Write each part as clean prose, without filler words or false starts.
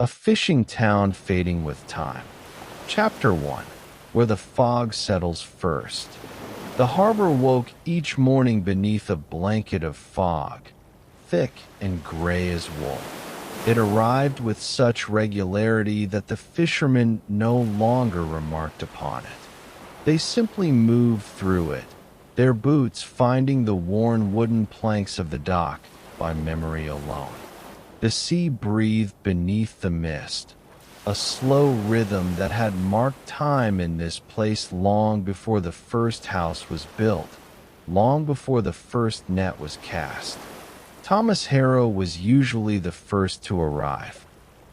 A fishing town fading with time. Chapter 1. Where the fog settles first. The harbor woke each morning beneath a blanket of fog, thick and gray as wool. It arrived with such regularity that the fishermen no longer remarked upon it. They simply moved through it, their boots finding the worn wooden planks of the dock by memory alone. The sea breathed beneath the mist, a slow rhythm that had marked time in this place long before the first house was built, long before the first net was cast. Thomas Harrow was usually the first to arrive.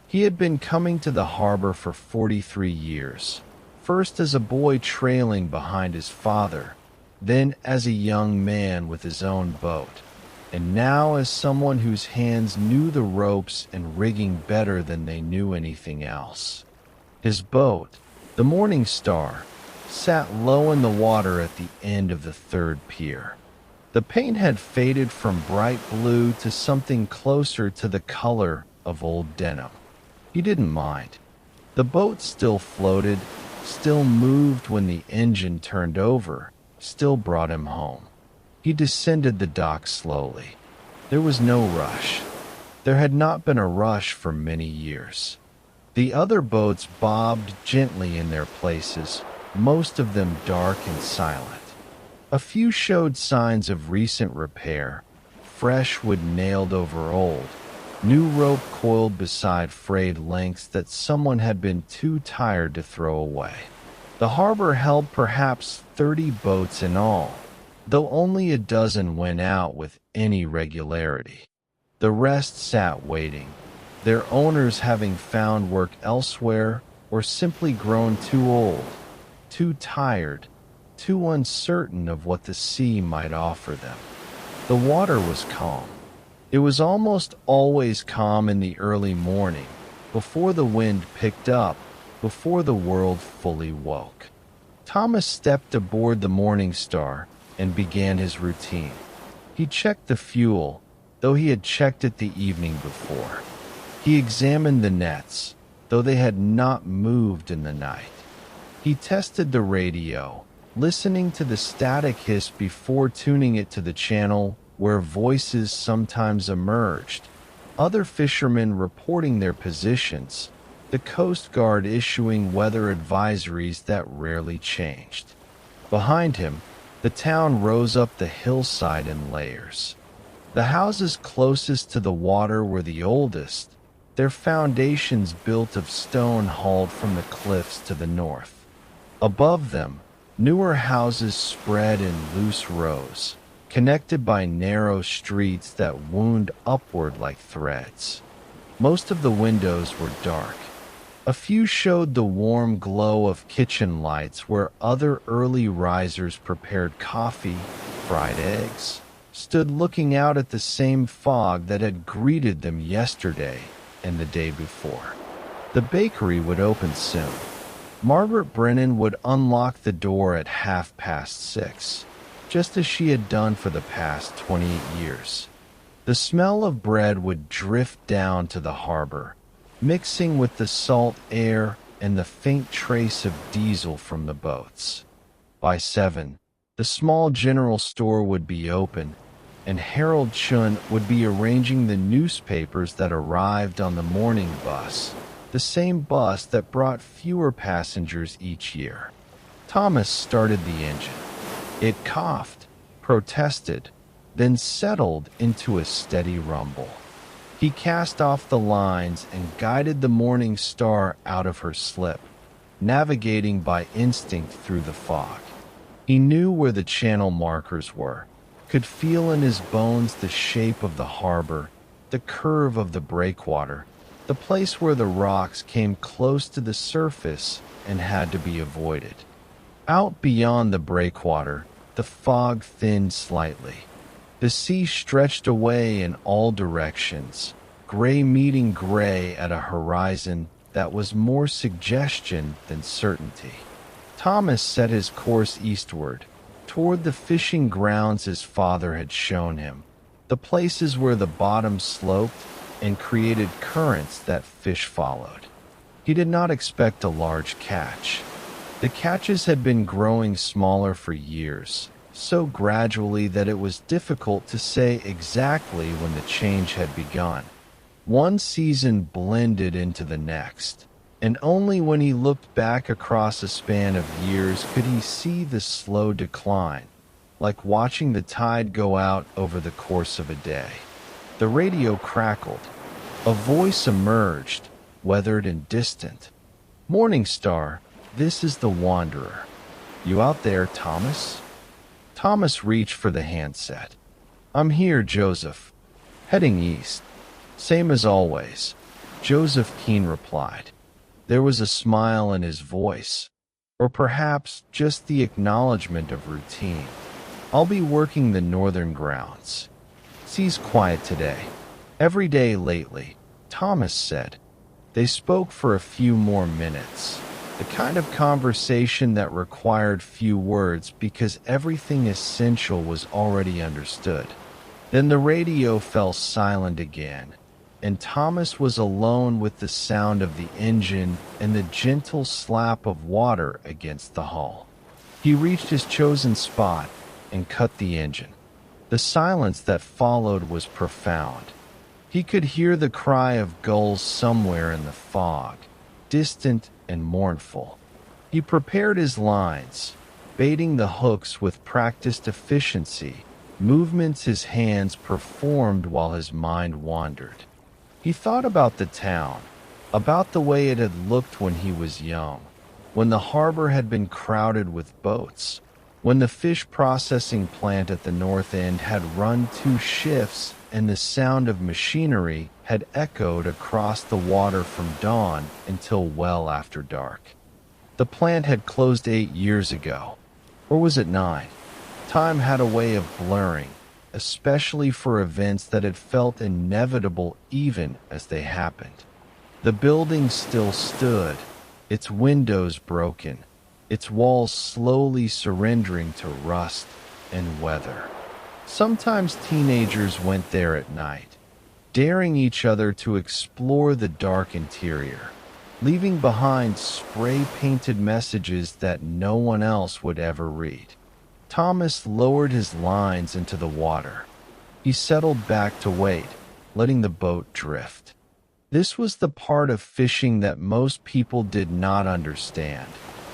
He had been coming to the harbor for 43 years, first as a boy trailing behind his father, then as a young man with his own boat, and now as someone whose hands knew the ropes and rigging better than they knew anything else. His boat, the Morning Star, sat low in the water at the end of the third pier. The paint had faded from bright blue to something closer to the color of old denim. He didn't mind. The boat still floated, still moved when the engine turned over, still brought him home. He descended the dock slowly. There was no rush. There had not been a rush for many years. The other boats bobbed gently in their places, most of them dark and silent. A few showed signs of recent repair, fresh wood nailed over old, new rope coiled beside frayed lengths that someone had been too tired to throw away. The harbor held perhaps 30 boats in all, though only a dozen went out with any regularity. The rest sat waiting, their owners having found work elsewhere or simply grown too old, too tired, too uncertain of what the sea might offer them. The water was calm. It was almost always calm in the early morning, before the wind picked up, before the world fully woke. Thomas stepped aboard the Morning Star and began his routine. He checked the fuel, though he had checked it the evening before. He examined the nets, though they had not moved in the night. He tested the radio, listening to the static hiss before tuning it to the channel where voices sometimes emerged, other fishermen reporting their positions, the Coast Guard issuing weather advisories that rarely changed. Behind him, the town rose up the hillside in layers. The houses closest to the water were the oldest, their foundations built of stone hauled from the cliffs to the north. Above them, newer houses spread in loose rows, connected by narrow streets that wound upward like threads. Most of the windows were dark. A few showed the warm glow of kitchen lights where other early risers prepared coffee, fried eggs, stood looking out at the same fog that had greeted them yesterday and the day before. The bakery would open soon. Margaret Brennan would unlock the door at 6:30, just as she had done for the past 28 years. The smell of bread would drift down to the harbor, mixing with the salt air and the faint trace of diesel from the boats. By 7, the small general store would be open, and Harold Chun would be arranging the newspapers that arrived on the morning bus, the same bus that brought fewer passengers each year. Thomas started the engine. It coughed, protested, then settled into a steady rumble. He cast off the lines and guided the Morning Star out of her slip, navigating by instinct through the fog. He knew where the channel markers were, could feel in his bones the shape of the harbor, the curve of the breakwater, the place where the rocks came close to the surface and had to be avoided. Out beyond the breakwater, the fog thinned slightly. The sea stretched away in all directions, gray meeting gray at a horizon that was more suggestion than certainty. Thomas set his course eastward, toward the fishing grounds his father had shown him, the places where the bottom sloped, and created currents that fish followed. He did not expect a large catch. The catches had been growing smaller for years, so gradually that it was difficult to say exactly when the change had begun. One season blended into the next, and only when he looked back across a span of years could he see the slow decline, like watching the tide go out over the course of a day. The radio crackled. A voice emerged, weathered and distant. "Morning Star, this is the Wanderer. You out there, Thomas?" Thomas reached for the handset. "I'm here, Joseph. Heading east. Same as always," Joseph Keene replied. There was a smile in his voice, or perhaps just the acknowledgement of routine. "I'll be working the northern grounds. Sea's quiet today. Every day lately," Thomas said. They spoke for a few more minutes, the kind of conversation that required few words because everything essential was already understood. Then the radio fell silent again, and Thomas was alone with the sound of the engine and the gentle slap of water against the hull. He reached his chosen spot and cut the engine. The silence that followed was profound. He could hear the cry of gulls somewhere in the fog, distant and mournful. He prepared his lines, baiting the hooks with practiced efficiency, movements his hands performed while his mind wandered. He thought about the town, about the way it had looked when he was young, when the harbor had been crowded with boats, when the fish processing plant at the north end had run 2 shifts and the sound of machinery had echoed across the water from dawn until well after dark. The plant had closed 8 years ago, or was it 9? Time had a way of blurring, especially for events that had felt inevitable even as they happened. The building still stood, its windows broken, its walls slowly surrendering to rust and weather. Sometimes teenagers went there at night, daring each other to explore the dark interior, leaving behind spray-painted messages that no one else would ever read. Thomas lowered his lines into the water. He settled back to wait, letting the boat drift. This was the part of fishing that most people did not understand.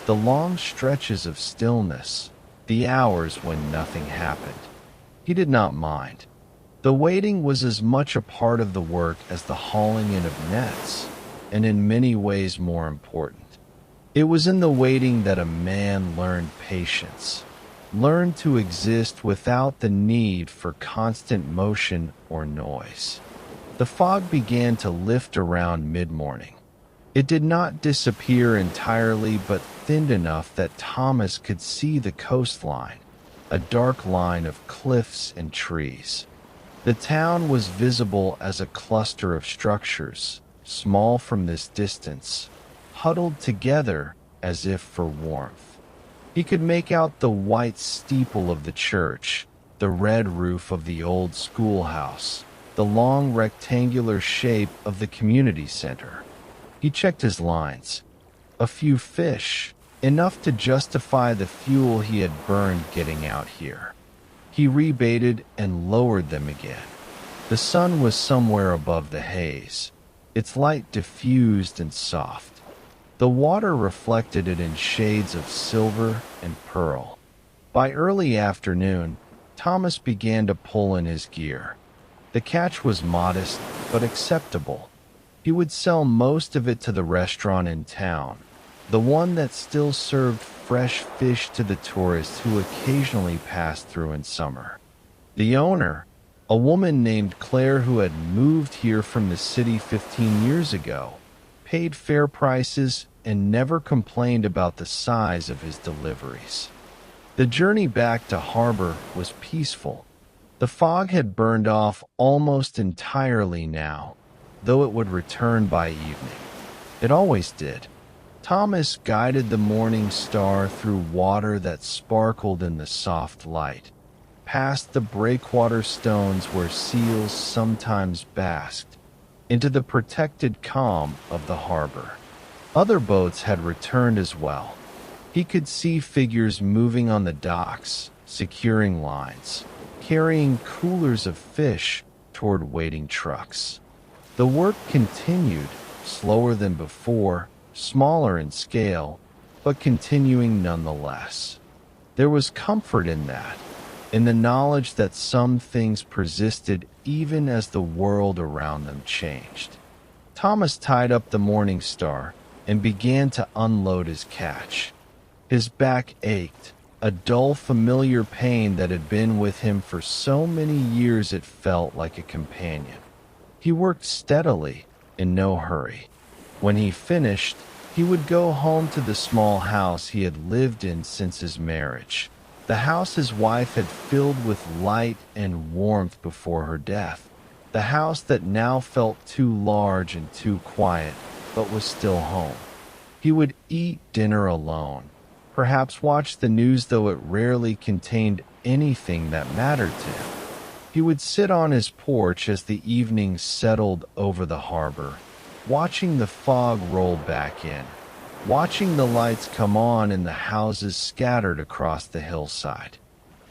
The long stretches of stillness, the hours when nothing happened. He did not mind. The waiting was as much a part of the work as the hauling in of nets, and in many ways more important. It was in the waiting that a man learned patience, learned to exist without the need for constant motion or noise. The fog began to lift around mid-morning. It did not disappear entirely, but thinned enough that Thomas could see the coastline, a dark line of cliffs and trees. The town was visible as a cluster of structures, small from this distance, huddled together as if for warmth. He could make out the white steeple of the church, the red roof of the old schoolhouse, the long rectangular shape of the community center. He checked his lines. A few fish, enough to justify the fuel he had burned getting out here. He rebaited and lowered them again. The sun was somewhere above the haze, its light diffused and soft. The water reflected it in shades of silver and pearl. By early afternoon, Thomas began to pull in his gear. The catch was modest but acceptable. He would sell most of it to the restaurant in town, the one that still served fresh fish to the tourists who occasionally passed through in summer. The owner, a woman named Claire who had moved here from the city 15 years ago, paid fair prices and never complained about the size of his deliveries. The journey back to harbor was peaceful. The fog had burned off almost entirely now, though it would return by evening. It always did. Thomas guided the morning star through water that sparkled in the soft light, past the breakwater stones where seals sometimes basked, into the protected calm of the harbor. Other boats had returned as well. He could see figures moving on the docks, securing lines, carrying coolers of fish toward waiting trucks. The work continued, slower than before, smaller in scale, but continuing nonetheless. There was comfort in that, in the knowledge that some things persisted even as the world around them changed. Thomas tied up the Morning Star and began to unload his catch. His back ached, a dull, familiar pain that had been with him for so many years it felt like a companion. He worked steadily, in no hurry. When he finished, he would go home to the small house he had lived in since his marriage, the house his wife had filled with light and warmth before her death, the house that now felt too large and too quiet, but was still home. He would eat dinner alone, perhaps watch the news, though it rarely contained anything that mattered to him. He would sit on his porch as the evening settled over the harbor, watching the fog roll back in, watching the lights come on in the houses scattered across the hillside.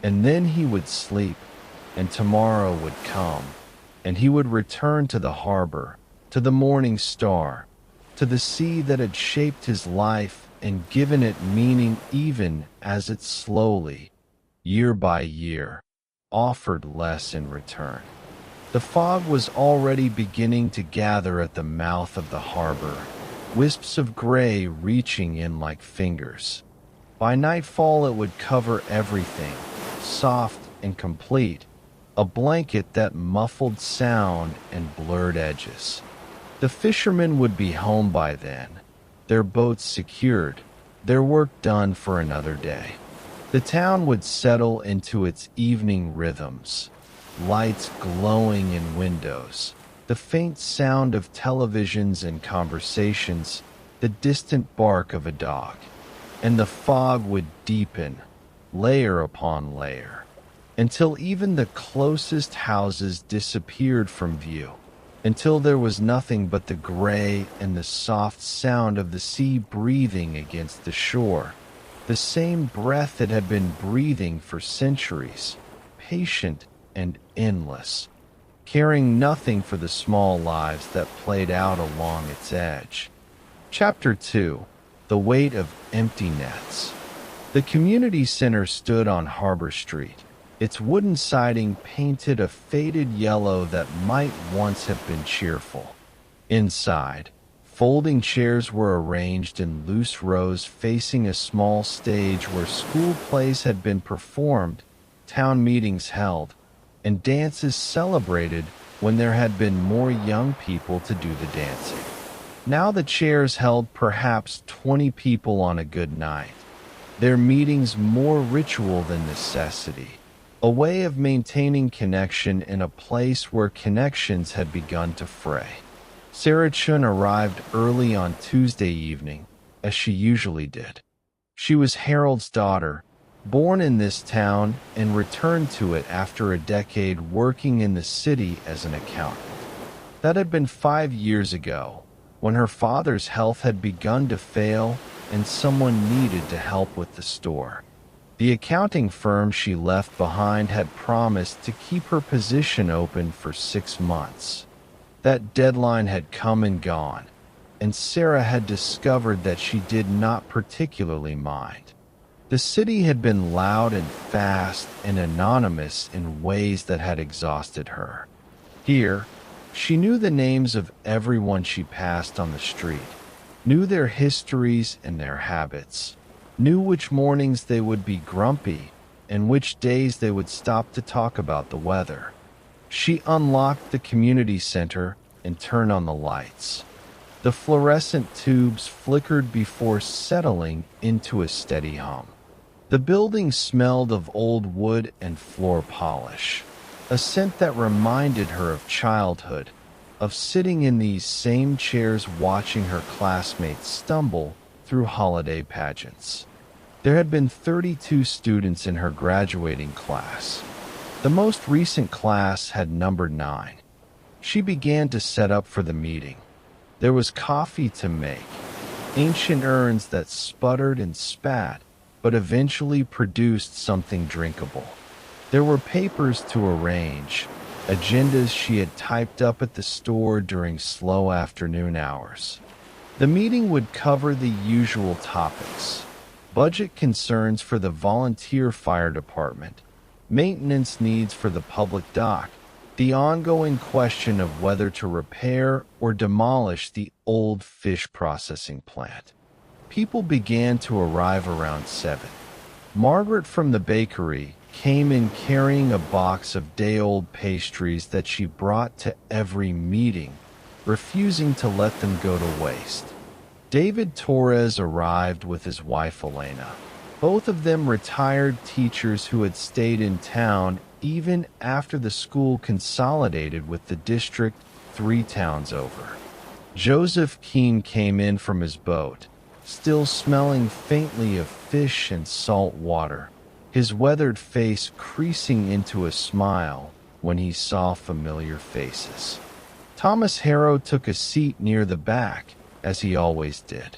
And then he would sleep, and tomorrow would come, and he would return to the harbor, to the Morning Star, to the sea that had shaped his life and given it meaning, even as it slowly, year by year, offered less in return. The fog was already beginning to gather at the mouth of the harbor, wisps of gray reaching in like fingers. By nightfall it would cover everything, soft and complete, a blanket that muffled sound and blurred edges. The fishermen would be home by then, their boats secured, their work done for another day. The town would settle into its evening rhythms, lights glowing in windows, the faint sound of televisions and conversations, the distant bark of a dog. And the fog would deepen, layer upon layer, until even the closest houses disappeared from view, until there was nothing but the gray and the soft sound of the sea breathing against the shore, the same breath it had been breathing for centuries, patient and endless, caring nothing for the small lives that played out along its edge. Chapter 2. The Weight of Empty Nets. The community center stood on Harbor Street, its wooden siding painted a faded yellow that might once have been cheerful. Inside, folding chairs were arranged in loose rows facing a small stage where school plays had been performed, town meetings held, and dances celebrated when there had been more young people to do the dancing. Now the chairs held perhaps 20 people on a good night, their meetings more ritual than necessity, a way of maintaining connection in a place where connections had begun to fray. Sarah Chun arrived early on Tuesday evening, as she usually did. She was Harold's daughter, born in this town and returned to it after a decade working in the city as an accountant. That had been 5 years ago, when her father's health had begun to fail and someone needed to help with the store. The accounting firm she left behind had promised to keep her position open for 6 months. That deadline had come and gone, and Sarah had discovered that she did not particularly mind. The city had been loud and fast and anonymous in ways that had exhausted her. Here, she knew the names of everyone she passed on the street, knew their histories and their habits, knew which mornings they would be grumpy and which days they would stop to talk about the weather. She unlocked the community center and turned on the lights. The fluorescent tubes flickered before settling into a steady hum. The building smelled of old wood and floor polish, a scent that reminded her of childhood, of sitting in these same chairs watching her classmates stumble through holiday pageants. There had been 32 students in her graduating class. The most recent class had numbered 9. She began to set up for the meeting. There was coffee to make, ancient urns that sputtered and spat, but eventually produced something drinkable. There were papers to arrange, agendas she had typed up at the store during slow afternoon hours. The meeting would cover the usual topics: budget concerns for the volunteer fire department, maintenance needs for the public dock, the ongoing question of whether to repair or demolish the old fish processing plant. People began to arrive around 7. Margaret from the bakery came in carrying a box of day-old pastries that she brought to every meeting, refusing to let them go to waste. David Torres arrived with his wife Elena, both of them retired teachers who had stayed in town even after the school consolidated with the district 3 towns over. Joseph Keene came in from his boat, still smelling faintly of fish and salt water, his weathered face creasing into a smile when he saw familiar faces. Thomas Harrow took a seat near the back, as he always did.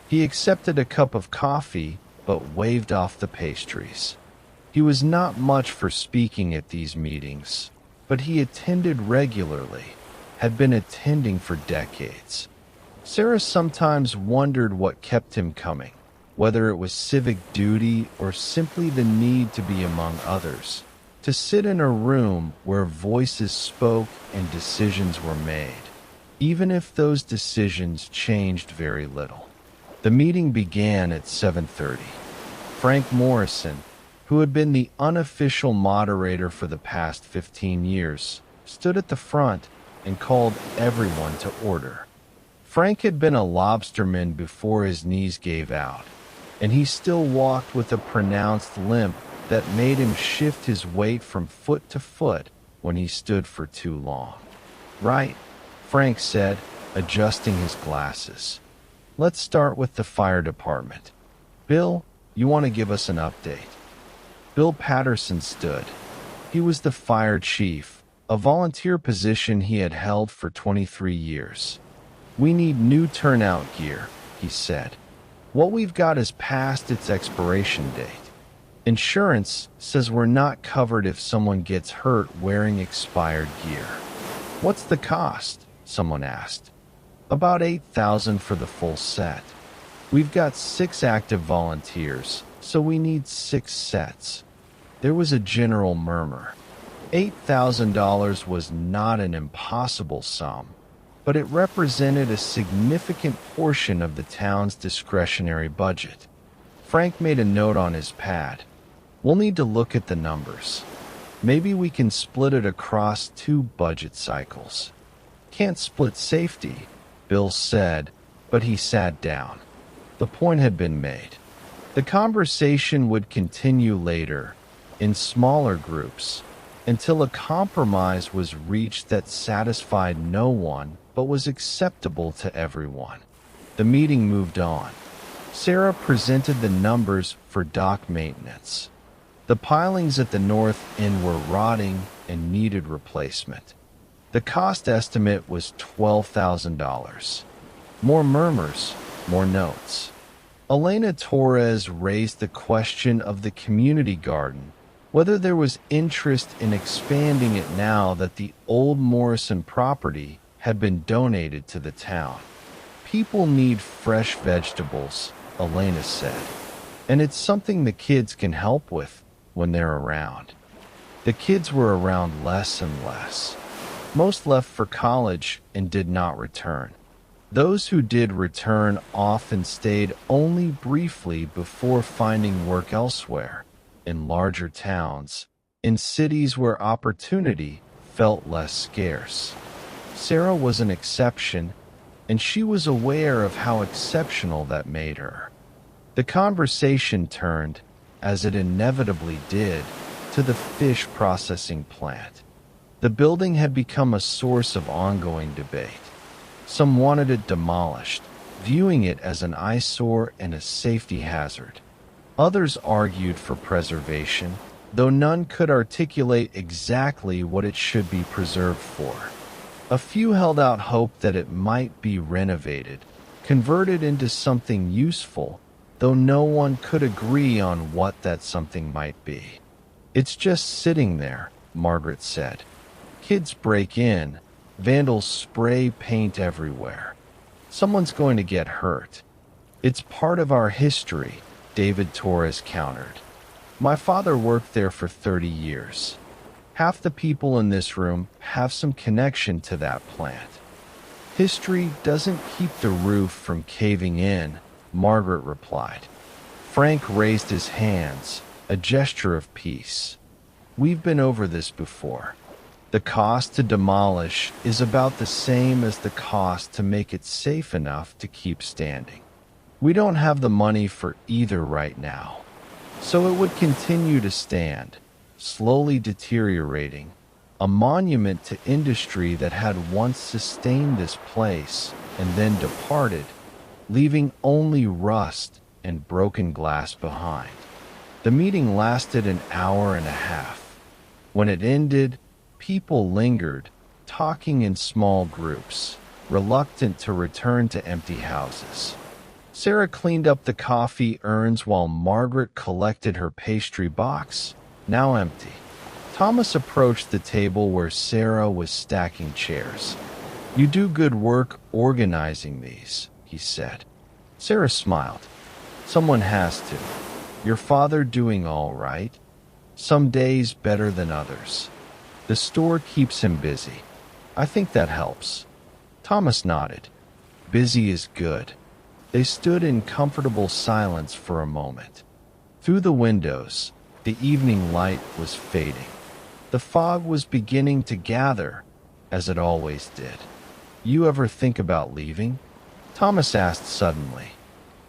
He accepted a cup of coffee, but waved off the pastries. He was not much for speaking at these meetings, but he attended regularly, had been attending for decades. Sarah sometimes wondered what kept him coming, whether it was civic duty or simply the need to be among others, to sit in a room where voices spoke and decisions were made, even if those decisions changed very little. The meeting began at 7:30. Frank Morrison, who had been the unofficial moderator for the past 15 years, stood at the front and called everyone to order. Frank had been a lobsterman before his knees gave out, and he still walked with a pronounced limp that made him shift his weight from foot to foot when he stood for too long. "Right," Frank said, adjusting his glasses. "Let's start with the fire department. Bill, you want to give us an update?" Bill Patterson stood. He was the fire chief, a volunteer position he had held for 23 years. "We need new turnout gear," he said. "What we've got is past its expiration date. Insurance says we're not covered if someone gets hurt wearing expired gear." "What's the cost?" someone asked. "About $8,000 for the full set. We've got 6 active volunteers, so we need 6 sets." There was a general murmur. $8,000 was not an impossible sum, but it represented a significant portion of the town's discretionary budget. Frank made a note on his pad. "We'll need to look at the numbers. Maybe we can split it across 2 budget cycles." "Can't split safety," Bill said, but he sat down. The point had been made. The conversation would continue later, in smaller groups, until a compromise was reached that satisfied no one but was acceptable to everyone. The meeting moved on. Sarah presented the numbers for dock maintenance. The pilings at the north end were rotting and needed replacement. The cost estimate was $12,000. More murmurs, more notes. Elena Torres raised the question of the community garden, whether there was interest in expanding it now that the old Morrison property had been donated to the town. "People need fresh vegetables," Elena said, "and it's something the kids can help with when they're around." The kids were around less and less. Most left for college and did not return. Those who did return often stayed only briefly before finding work elsewhere, in larger towns, in cities where opportunity felt less scarce. Sarah was an exception, and she was aware of how exceptional that made her. The conversation turned, as it inevitably did, to the fish processing plant. The building had become a source of ongoing debate. Some wanted it demolished, viewing it as an eyesore and a safety hazard. Others argued for preservation, though none could articulate exactly what it should be preserved for. A few held out hope that it might be renovated, converted into something useful, though no one could agree on what that something might be. "It's just sitting there," Margaret said. "Kids break in, vandals spray paint everywhere. Someone's going to get hurt." "It's part of our history," David Torres countered. "My father worked there for 30 years. Half the people in this room have some connection to that plant." "History doesn't keep the roof from caving in," Margaret replied. Frank raised his hands, a gesture of peace. "We've been over this before. The cost to demolish is about the same as the cost to make it safe enough to keep standing. We don't have the money for either right now. So it would continue to stand, slowly deteriorating, a monument to industry that had once sustained this place and then departed, leaving only rust and broken glass behind." The meeting lasted an hour and a half. When it ended, people lingered, talking in small groups, reluctant to return to empty houses. Sarah cleaned up the coffee urns while Margaret collected her pastry box, now empty. Thomas approached the table where Sarah was stacking chairs. "You do good work organizing these," he said. Sarah smiled. "Someone has to. Your father doing all right? Some days better than others. The store keeps him busy. I think that helps." Thomas nodded. "Busy is good." They stood in comfortable silence for a moment. Through the windows, the evening light was fading. The fog was beginning to gather, as it always did. "You ever think about leaving?" Thomas asked suddenly.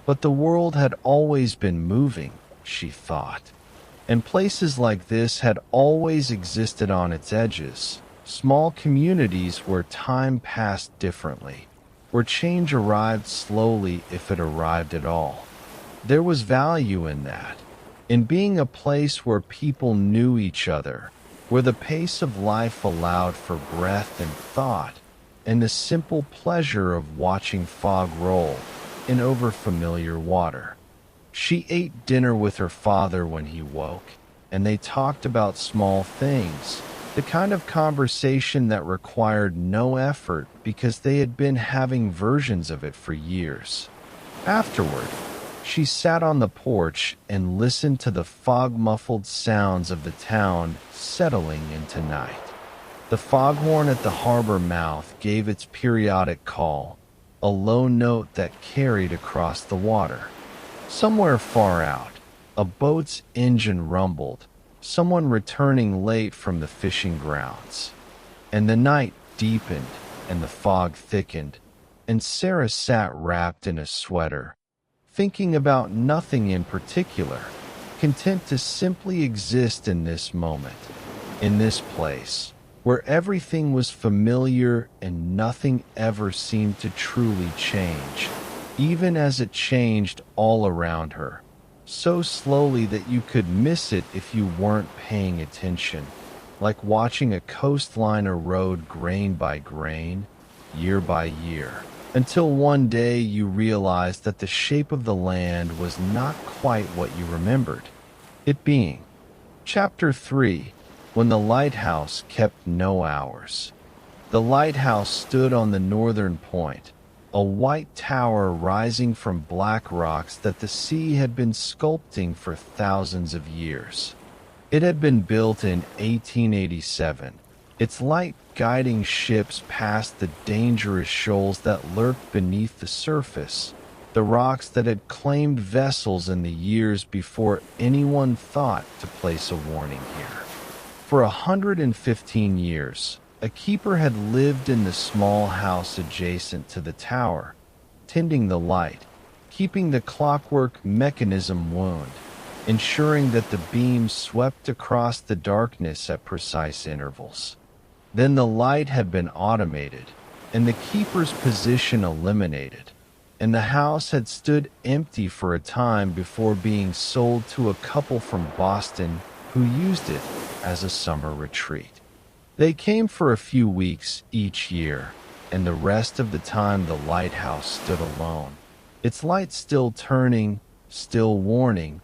But the world had always been moving, she thought. And places like this had always existed on its edges, small communities where time passed differently, where change arrived slowly if it arrived at all. There was value in that, in being a place where people knew each other, where the pace of life allowed for breath and thought, and the simple pleasure of watching fog roll in over familiar water. She ate dinner with her father when he woke, and they talked about small things, the kind of conversation that required no effort because they had been having versions of it for years. Afterward, she sat on the porch and listened to the fog-muffled sounds of the town settling into night. The foghorn at the harbor mouth gave its periodic call, a low note that carried across the water. Somewhere far out, a boat's engine rumbled, someone returning late from the fishing grounds. And the night deepened and the fog thickened, and Sarah sat wrapped in a sweater, thinking about nothing in particular, content to simply exist in this moment, in this place, where everything was familiar and nothing ever seemed to truly change, even as it changed all around her, so slowly that you could miss it if you weren't paying attention, like watching a coastline erode grain by grain, year by year, until one day you realized that the shape of the land was not quite what you remembered it being. Chapter 3. When the lighthouse kept no hours. The lighthouse stood on the northern point, a white tower rising from black rocks that the sea had been sculpting for thousands of years. It had been built in 1887, its light guiding ships past the dangerous shoals that lurked beneath the surface, the rocks that had claimed vessels in the years before anyone thought to place a warning here. For 115 years, a keeper had lived in the small house adjacent to the tower, tending the light, keeping the clockwork mechanism wound, ensuring that the beams swept across the darkness at precise intervals. Then the light had been automated, and the keeper's position eliminated, and the house had stood empty for a time before being sold to a couple from Boston who used it as a summer retreat. They came for a few weeks each year, and the rest of the time the lighthouse stood alone, its lights still turning, still warning,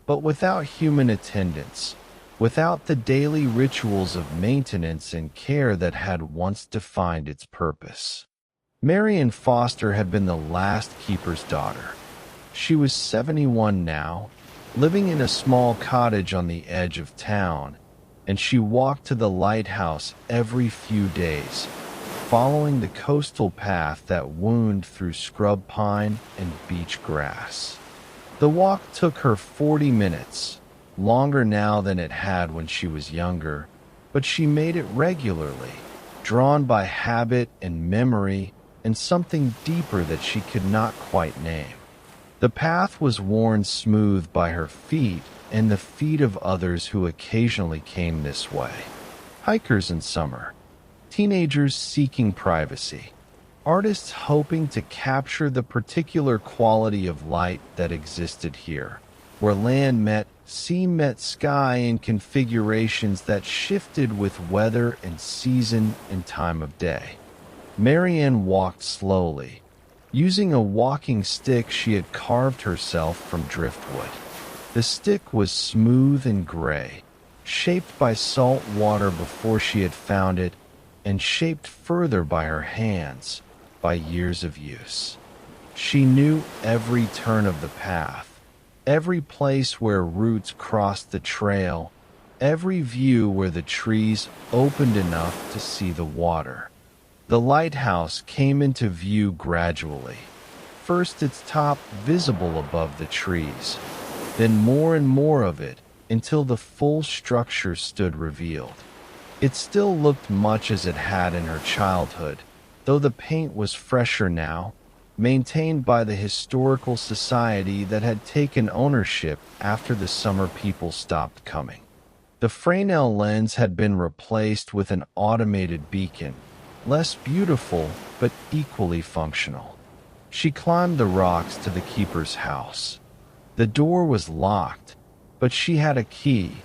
but without human attendance, without the daily rituals of maintenance and care that had once defined its purpose. Marian Foster had been the last keeper's daughter. She was 71 now, living in a small cottage on the edge of town, and she walked to the lighthouse every few days, following the coastal path that wound through scrub pine and beach grass. The walk took her 40 minutes, longer now than it had when she was younger, but she made it regularly, drawn by habit and memory and something deeper that she could not quite name. The path was worn smooth by her feet and the feet of others who occasionally came this way. Hikers in summer, teenagers seeking privacy, artists hoping to capture the particular quality of light that existed here, where land met, sea met sky in configurations that shifted with weather and season and time of day. Marianne walked slowly, using a walking stick she had carved herself from driftwood. The stick was smooth and gray, shaped by salt water before she had found it, and shaped further by her hands, by years of use. She knew every turn of the path, every place where roots crossed the trail, every view where the trees opened enough to see the water. The lighthouse came into view gradually, first its top visible above the trees, then more and more of it until the full structure stood revealed. It still looked much as it had in her childhood, though the paint was fresher now, maintained by the historical society that had taken ownership after the summer people stopped coming. The Fresnel lens had been replaced with an automated beacon, less beautiful but equally functional. She climbed the rocks to the keeper's house. The door was locked, but she had a key,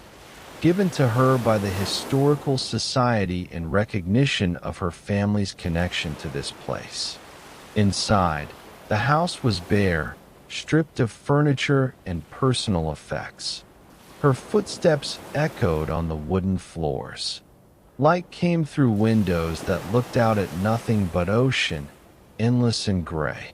given to her by the historical society in recognition of her family's connection to this place. Inside, the house was bare, stripped of furniture and personal effects. Her footsteps echoed on the wooden floors. Light came through windows that looked out at nothing but ocean, endless and gray.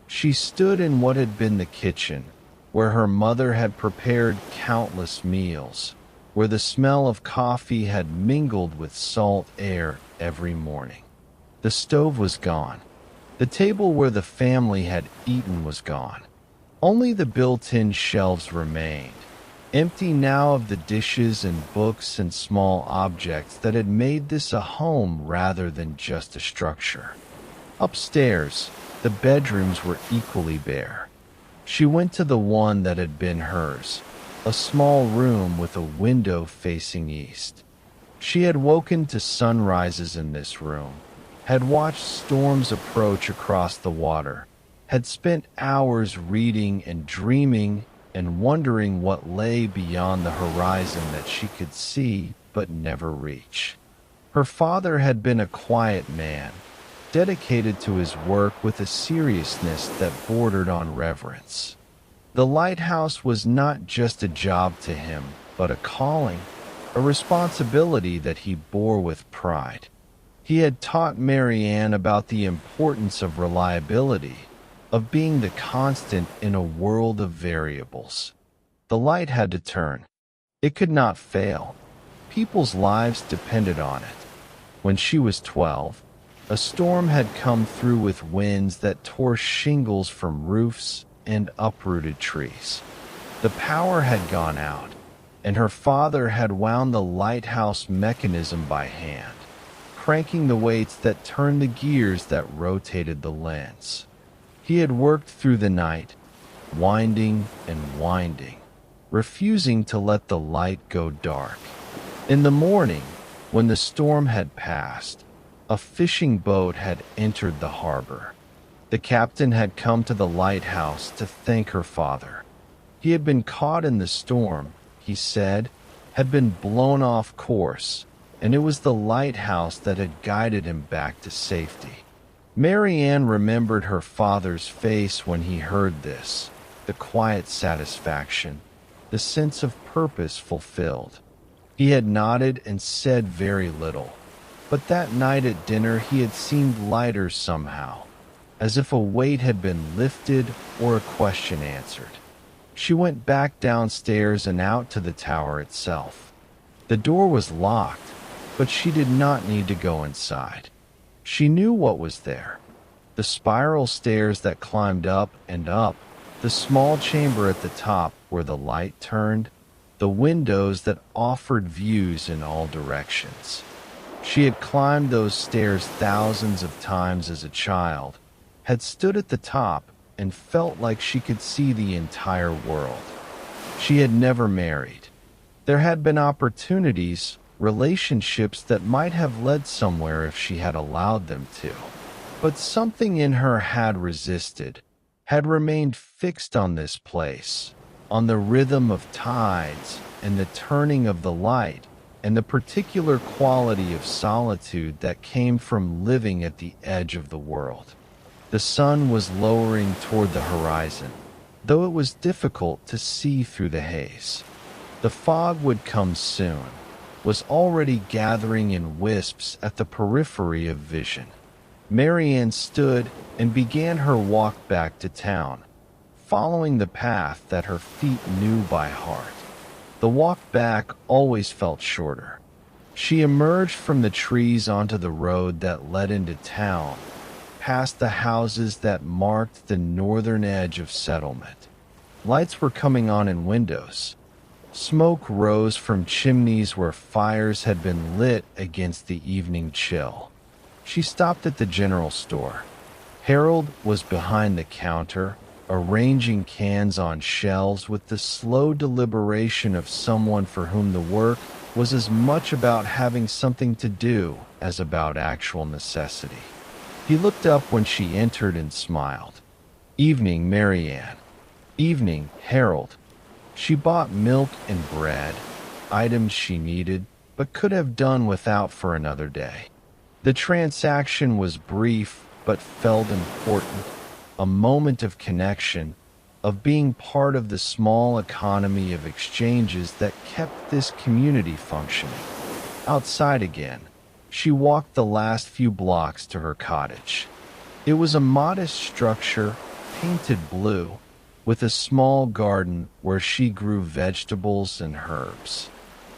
She stood in what had been the kitchen, where her mother had prepared countless meals, where the smell of coffee had mingled with salt air every morning. The stove was gone. The table where the family had eaten was gone. Only the built-in shelves remained, empty now of the dishes and books and small objects that had made this a home rather than just a structure. Upstairs, the bedrooms were equally bare. She went to the one that had been hers, a small room with a window facing east. She had woken to sunrises in this room, had watched storms approach across the water, had spent hours reading and dreaming and wondering what lay beyond the horizon that she could see but never reach. Her father had been a quiet man, dedicated to his work with a seriousness that bordered on reverence. The lighthouse was not just a job to him, but a calling, a responsibility that he bore with pride. He had taught Marianne about the importance of reliability, of being the constant in a world of variables. The light had to turn. It could not fail. People's lives depended on it. When she was 12, a storm had come through with winds that tore shingles from roofs and uprooted trees. The power had gone out, and her father had wound the lighthouse mechanism by hand, cranking the weights that turned the gears that rotated the lens. He had worked through the night, winding and winding, refusing to let the light go dark. In the morning, when the storm had passed, a fishing boat had entered the harbor. The captain had come to the lighthouse to thank her father. He had been caught in the storm, he said, had been blown off course, and it was the lighthouse that had guided him back to safety. Mary Ann remembered her father's face when he heard this, the quiet satisfaction, the sense of purpose fulfilled. He had nodded and said very little, but that night at dinner he had seemed lighter somehow, as if a weight had been lifted or a question answered. She went back downstairs and out to the tower itself. The door was locked, but she did not need to go inside. She knew what was there. The spiral stairs that climbed up and up, the small chamber at the top where the light turned, the windows that offered views in all directions. She had climbed those stairs thousands of times as a child, had stood at the top and felt like she could see the entire world. She had never married. There had been opportunities, relationships that might have led somewhere if she had allowed them to. But something in her had resisted, had remained fixed on this place, on the rhythm of tides and the turning of the light, and the particular quality of solitude that came from living at the edge of the world. The sun was lowering toward the horizon, though it was difficult to see through the haze. The fog would come soon, was already gathering in wisps at the periphery of vision. Mary Ann stood and began her walk back to town, following the path that her feet knew by heart. The walk back always felt shorter. She emerged from the trees onto the road that led into town, past the houses that marked the northern edge of settlement. Lights were coming on in windows. Smoke rose from chimneys where fires had been lit against the evening chill. She stopped at the general store. Harold was behind the counter, arranging cans on shelves with the slow deliberation of someone for whom the work was as much about having something to do as about actual necessity. He looked up when she entered and smiled. "Evening, Mary Ann." "Evening, Harold." She bought milk and bread, items she needed but could have done without for another day. The transaction was brief but felt important, a moment of connection, of being part of the small economy of exchanges that kept this community functioning. Outside again, she walked the last few blocks to her cottage. It was a modest structure, painted blue, with a small garden where she grew vegetables and herbs.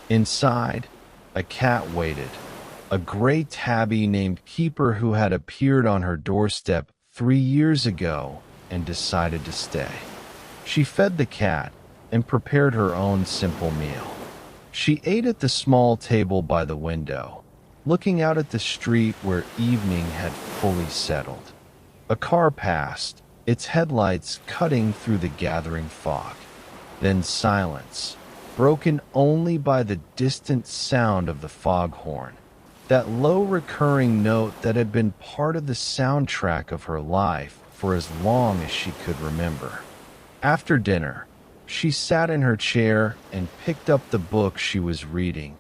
Inside, a cat waited, a gray tabby named Keeper who had appeared on her doorstep 3 years ago and decided to stay. She fed the cat and prepared her own simple meal. She ate at the small table by the window, looking out at the street where evening had fully settled. A car passed, its headlights cutting through the gathering fog. Then silence, broken only by the distant sound of the foghorn, that low recurring note that had been part of the soundtrack of her life for as long as she could remember. After dinner, she sat in her chair and picked up the book she was reading,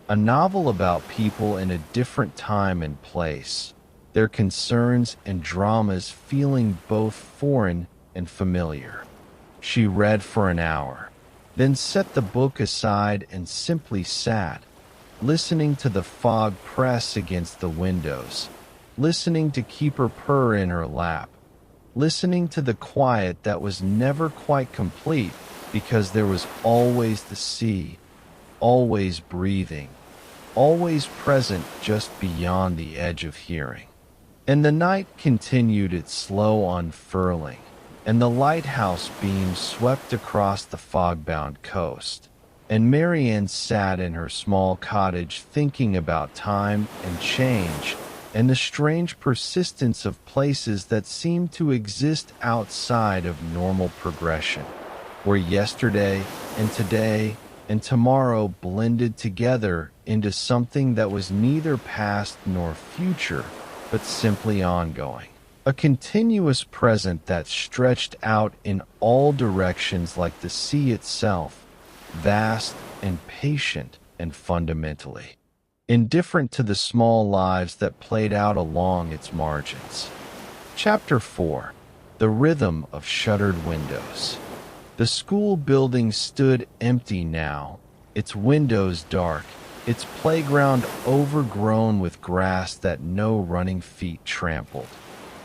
a novel about people in a different time and place, their concerns and dramas feeling both foreign and familiar. She read for an hour, then set the book aside and simply sat, listening to the fog press against the windows, listening to Keeper purr in her lap, listening to the quiet that was never quite complete because there was always the sea, always breathing, always present just beyond the edge of hearing. And the night continued its slow unfurling, and the lighthouse beams swept across the fog-bound coast. And Mary Ann sat in her small cottage thinking about time and change and the strange persistence of places that seemed to exist outside of normal progression, where yesterday and today and tomorrow blended together into something that was neither past nor future, but simply ongoing. A continuous present that stretched out in all directions like the sea itself, vast and patient and fundamentally indifferent to the small lives that played out along its margins. Chapter 4. The Rhythm of Shuttered Windows. The school building stood empty now, its windows dark, its playground overgrown with grass that no running feet trampled.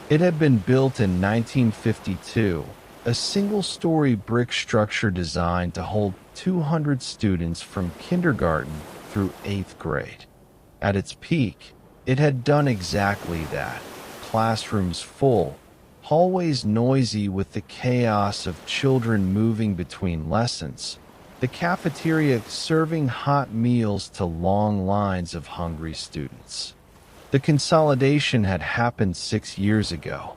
It had been built in 1952, a single-story brick structure designed to hold 200 students from kindergarten through 8th grade. At its peak, it had done exactly that. Classrooms full, hallways noisy with the chaos of children moving between lessons, the cafeteria serving hot meals to long lines of hungry students. The consolidation had happened 6 years ago.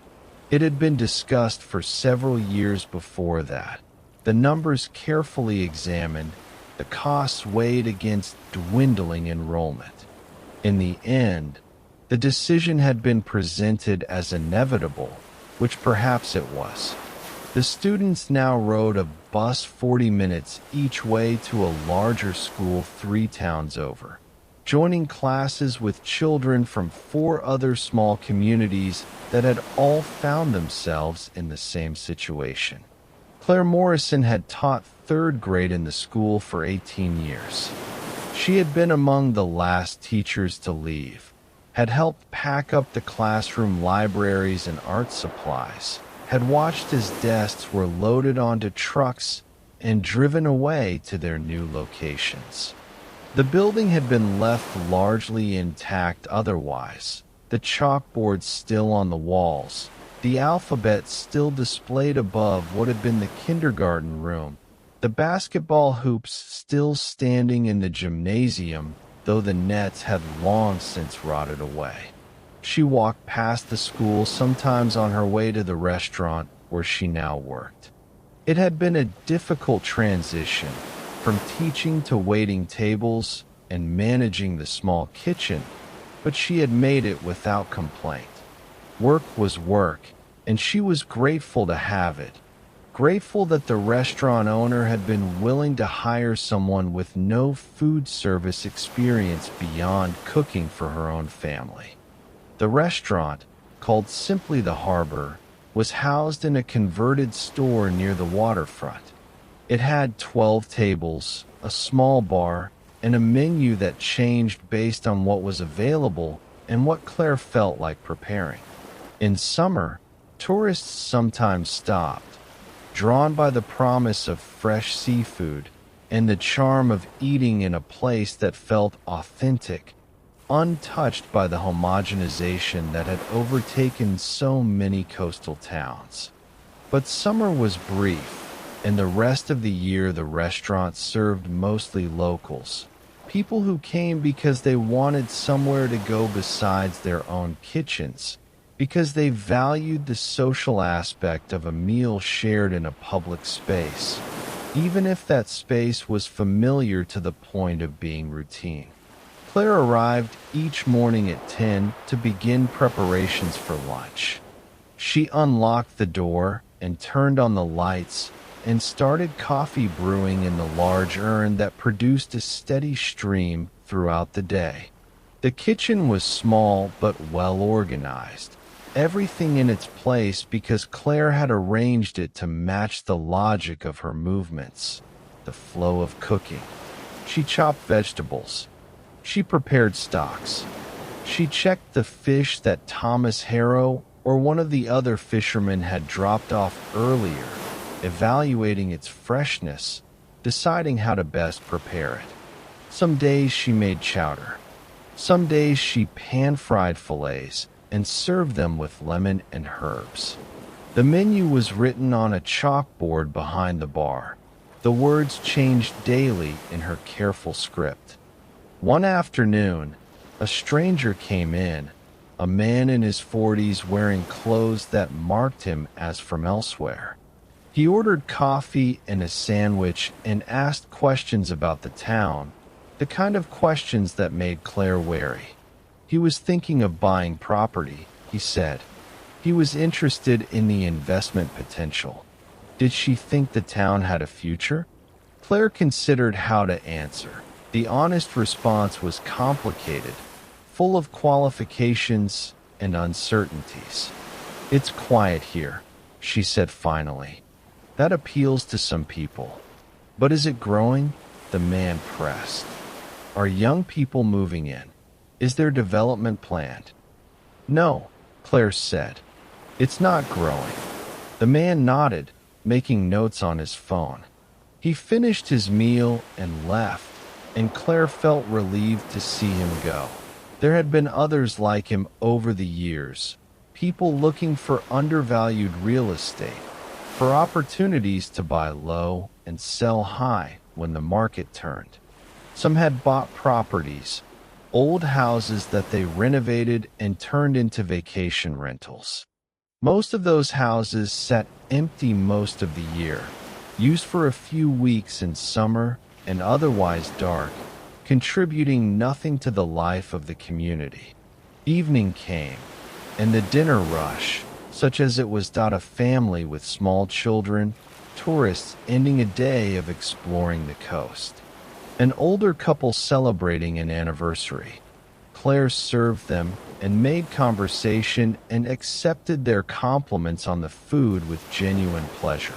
It had been discussed for several years before that. The numbers carefully examined, the costs weighed against dwindling enrollment. In the end, the decision had been presented as inevitable, which perhaps it was. The students now rode a bus 40 minutes each way to a larger school 3 towns over, joining classes with children from 4 other small communities that had all found themselves in the same situation. Claire Morrison had taught 3rd grade in the school for 18 years. She had been among the last teachers to leave, had helped pack up the classroom libraries and art supplies, had watched as desks were loaded onto trucks and driven away to their new locations. The building had been left largely intact otherwise, the chalkboards still on the walls, the alphabet still displayed above what had been the kindergarten room, the basketball hoops still standing in the gymnasium, though the nets had long since rotted away. She walked past the school sometimes on her way to the restaurant where she now worked. It had been a difficult transition, from teaching to waiting tables and managing the small kitchen, but she had made it without complaint. Work was work, and she was grateful to have it. Grateful that the restaurant owner had been willing to hire someone with no food service experience beyond cooking for her own family. The restaurant, called simply the Harbor, was housed in a converted store near the waterfront. It had 12 tables, a small bar, and a menu that changed based on what was available and what Claire felt like preparing. In summer, tourists sometimes stopped, drawn by the promise of fresh seafood and the charm of eating in a place that felt authentic, untouched by the homogenization that had overtaken so many coastal towns. But summer was brief, and the rest of the year the restaurant served mostly locals, people who came because they wanted somewhere to go besides their own kitchens, because they valued the social aspect of a meal shared in a public space, even if that space was familiar to the point of being routine. Claire arrived each morning at 10 to begin preparations for lunch. She unlocked the door and turned on the lights and started coffee brewing in the large urn that produced a steady stream throughout the day. The kitchen was small but well organized, everything in its place because Claire had arranged it to match the logic of her movements, the flow of cooking. She chopped vegetables. She prepared stocks. She checked the fish that Thomas Harrow or one of the other fishermen had dropped off earlier, evaluating its freshness, deciding how to best prepare it. Some days she made chowder. Some days she pan-fried fillets and served them with lemon and herbs. The menu was written on a chalkboard behind the bar. The words changed daily in her careful script. One afternoon, a stranger came in, a man in his 40s wearing clothes that marked him as from elsewhere. He ordered coffee and a sandwich and asked questions about the town, the kind of questions that made Claire wary. He was thinking of buying property, he said. He was interested in the investment potential. Did she think the town had a future? Claire considered how to answer. The honest response was complicated, full of qualifications and uncertainties. "It's quiet here," she said finally. "That appeals to some people. But is it growing?" The man pressed. "Are young people moving in? Is there development planned?" "No," Claire said. "It's not growing." The man nodded, making notes on his phone. He finished his meal and left, and Claire felt relieved to see him go. There had been others like him over the years, people looking for undervalued real estate, for opportunities to buy low and sell high when the market turned. Some had bought properties, old houses that they renovated and turned into vacation rentals. Most of those houses sat empty most of the year, used for a few weeks in summer and otherwise dark, contributing nothing to the life of the community. Evening came, and the dinner rush, such as it was, a family with small children, tourists ending a day of exploring the coast. An older couple celebrating an anniversary. Claire served them and made conversation and accepted their compliments on the food with genuine pleasure.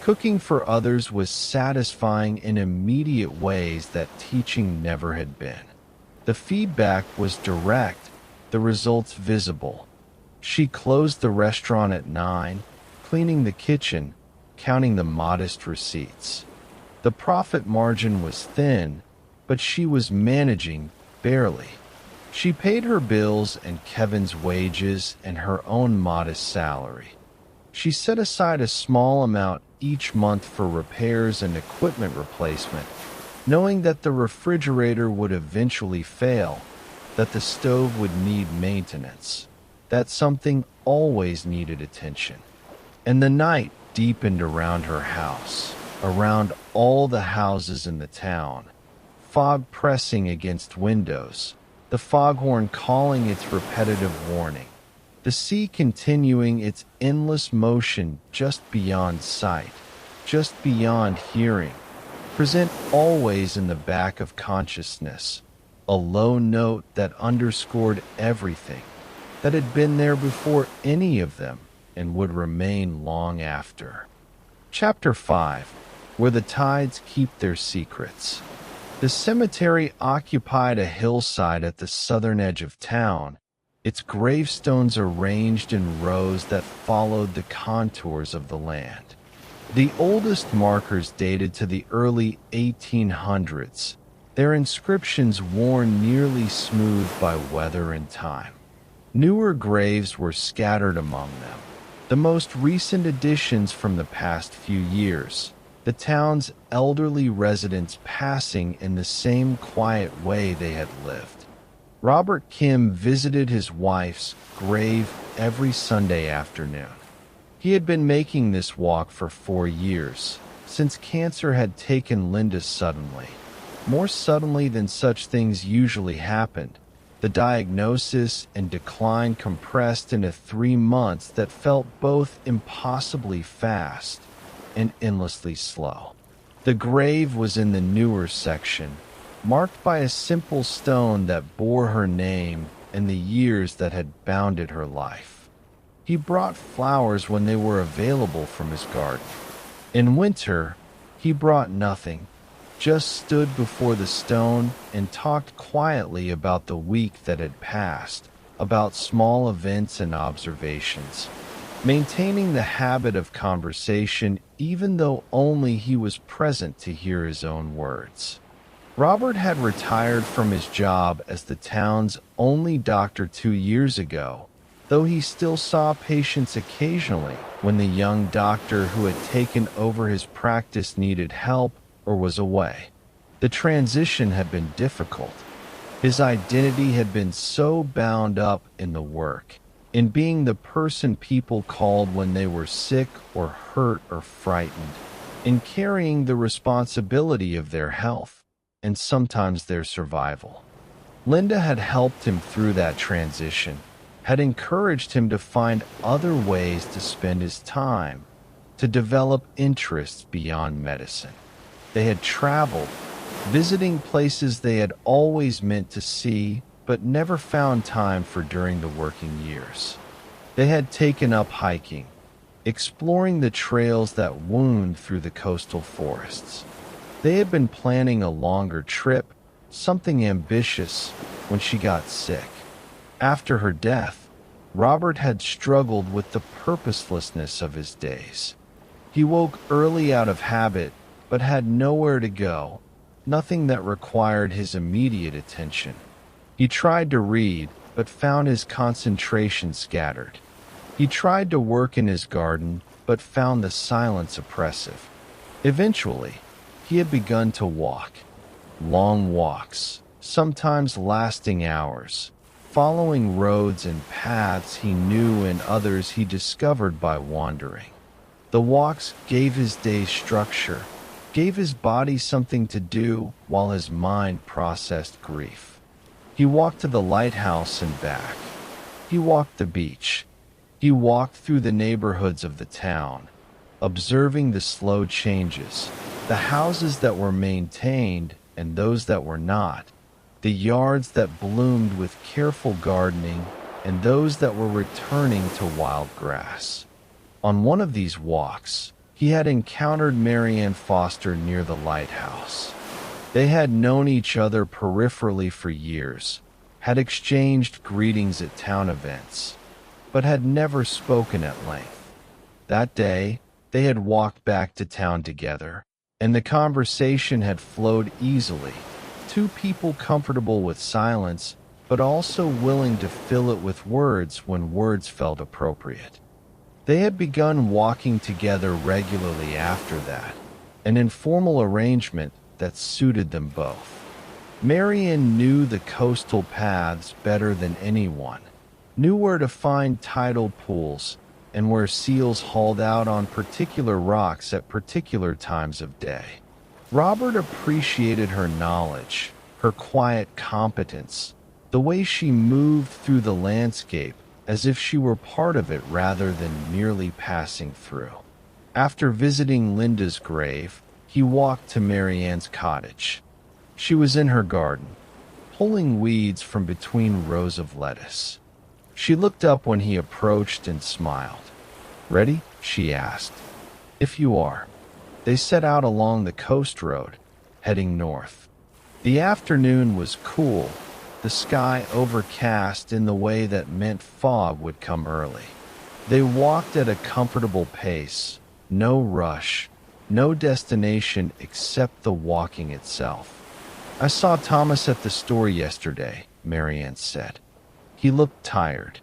Cooking for others was satisfying in immediate ways that teaching never had been. The feedback was direct, the results visible. She closed the restaurant at 9, cleaning the kitchen, counting the modest receipts. The profit margin was thin, but she was managing barely. She paid her bills and Kevin's wages and her own modest salary. She set aside a small amount each month for repairs and equipment replacement, knowing that the refrigerator would eventually fail, that the stove would need maintenance, that something always needed attention. And the night deepened around her house, around all the houses in the town, fog pressing against windows, the foghorn calling its repetitive warning, the sea continuing its endless motion just beyond sight, just beyond hearing, present always in the back of consciousness, a low note that underscored everything, that had been there before any of them and would remain long after. Chapter 5, Where the Tides Keep Their Secrets. The cemetery occupied a hillside at the southern edge of town, its gravestones arranged in rows that followed the contours of the land. The oldest markers dated to the early 1800s, their inscriptions worn nearly smooth by weather and time. Newer graves were scattered among them, the most recent additions from the past few years, the town's elderly residents passing in the same quiet way they had lived. Robert Kim visited his wife's grave every Sunday afternoon. He had been making this walk for 4 years, since cancer had taken Linda suddenly. More suddenly than such things usually happened. The diagnosis and decline compressed into 3 months that felt both impossibly fast and endlessly slow. The grave was in the newer section, marked by a simple stone that bore her name and the years that had bounded her life. He brought flowers when they were available from his garden. In winter, he brought nothing, just stood before the stone and talked quietly about the week that had passed, about small events and observations, maintaining the habit of conversation even though only he was present to hear his own words. Robert had retired from his job as the town's only doctor 2 years ago, though he still saw patients occasionally when the young doctor who had taken over his practice needed help or was away. The transition had been difficult. His identity had been so bound up in the work, in being the person people called when they were sick or hurt or frightened, in carrying the responsibility of their health and sometimes their survival. Linda had helped him through that transition, had encouraged him to find other ways to spend his time, to develop interests beyond medicine. They had traveled, visiting places they had always meant to see but never found time for during the working years. They had taken up hiking, exploring the trails that wound through the coastal forests. They had been planning a longer trip, something ambitious, when she got sick. After her death, Robert had struggled with the purposelessness of his days. He woke early out of habit, but had nowhere to go, nothing that required his immediate attention. He tried to read, but found his concentration scattered. He tried to work in his garden, but found the silence oppressive. Eventually, he had begun to walk. Long walks, sometimes lasting hours, following roads and paths he knew and others he discovered by wandering. The walks gave his day structure, gave his body something to do while his mind processed grief. He walked to the lighthouse and back. He walked the beach. He walked through the neighborhoods of the town, observing the slow changes, the houses that were maintained and those that were not, the yards that bloomed with careful gardening and those that were returning to wild grass. On one of these walks, he had encountered Marianne Foster near the lighthouse. They had known each other peripherally for years, had exchanged greetings at town events, but had never spoken at length. That day, they had walked back to town together, and the conversation had flowed easily, two people comfortable with silence, but also willing to fill it with words when words felt appropriate. They had begun walking together regularly after that, an informal arrangement that suited them both. Marian knew the coastal paths better than anyone, knew where to find tidal pools, and where seals hauled out on particular rocks at particular times of day. Robert appreciated her knowledge, her quiet competence, the way she moved through the landscape as if she were part of it rather than merely passing through. After visiting Linda's grave, he walked to Marianne's cottage. She was in her garden, pulling weeds from between rows of lettuce. She looked up when he approached and smiled. "Ready?" she asked. "If you are." They set out along the coast road, heading north. The afternoon was cool, the sky overcast in the way that meant fog would come early. They walked at a comfortable pace, no rush, no destination except the walking itself. "I saw Thomas at the store yesterday," Marianne said. "He looked tired.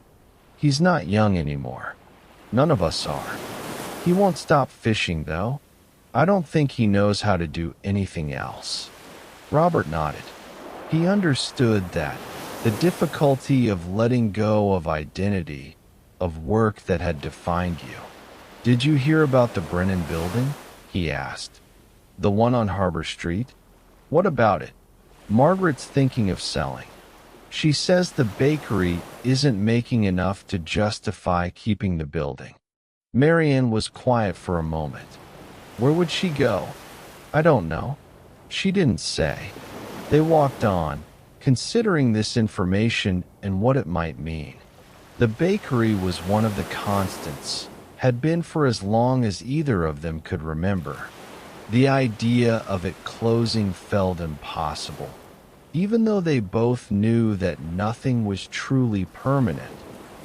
He's not young anymore. None of us are. He won't stop fishing, though. I don't think he knows how to do anything else." Robert nodded. He understood that, the difficulty of letting go of identity, of work that had defined you. "Did you hear about the Brennan building?" he asked. "The one on Harbor Street? What about it?" "Margaret's thinking of selling. She says the bakery isn't making enough to justify keeping the building." Marianne was quiet for a moment. "Where would she go?" "I don't know. She didn't say." They walked on, considering this information and what it might mean. The bakery was one of the constants, had been for as long as either of them could remember. The idea of it closing felt impossible, even though they both knew that nothing was truly permanent,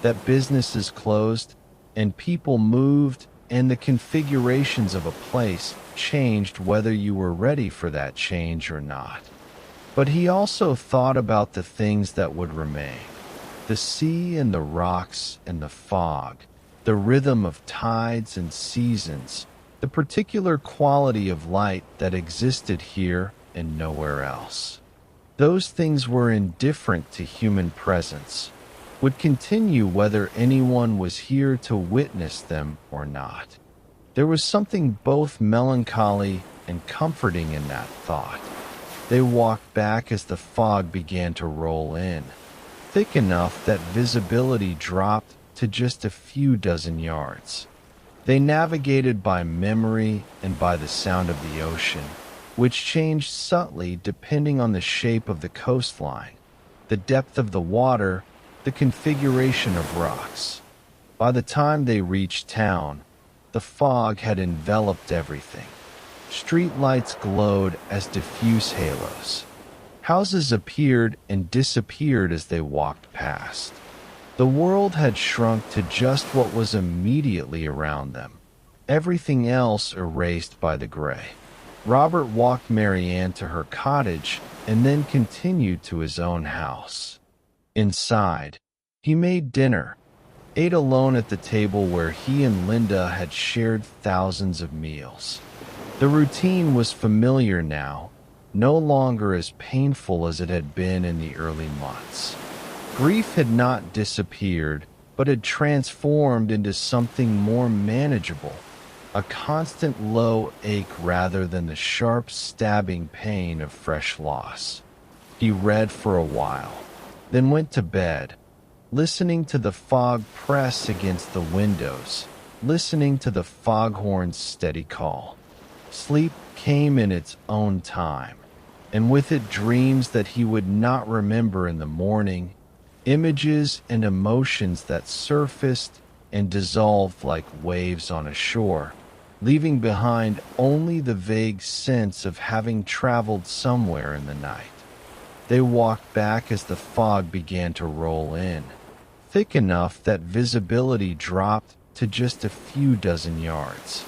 that businesses closed and people moved and the configurations of a place changed whether you were ready for that change or not. But he also thought about the things that would remain: the sea and the rocks and the fog, the rhythm of tides and seasons, the particular quality of light that existed here and nowhere else. Those things were indifferent to human presence, would continue whether anyone was here to witness them or not. There was something both melancholy and comforting in that thought. They walked back as the fog began to roll in, thick enough that visibility dropped to just a few dozen yards. They navigated by memory and by the sound of the ocean, which changed subtly depending on the shape of the coastline, the depth of the water, the configuration of rocks. By the time they reached town, the fog had enveloped everything. Street lights glowed as diffuse halos. Houses appeared and disappeared as they walked past. The world had shrunk to just what was immediately around them, everything else erased by the gray. Robert walked Marianne to her cottage and then continued to his own house. Inside, he made dinner, ate alone at the table where he and Linda had shared thousands of meals. The routine was familiar now, no longer as painful as it had been in the early months. Grief had not disappeared, but had transformed into something more manageable, a constant low ache rather than the sharp stabbing pain of fresh loss. He read for a while, then went to bed, listening to the fog press against the windows, listening to the foghorn's steady call. Sleep came in its own time, and with it dreams that he would not remember in the morning, images and emotions that surfaced and dissolved like waves on a shore, leaving behind only the vague sense of having traveled somewhere in the night. They walked back as the fog began to roll in, thick enough that visibility dropped to just a few dozen yards.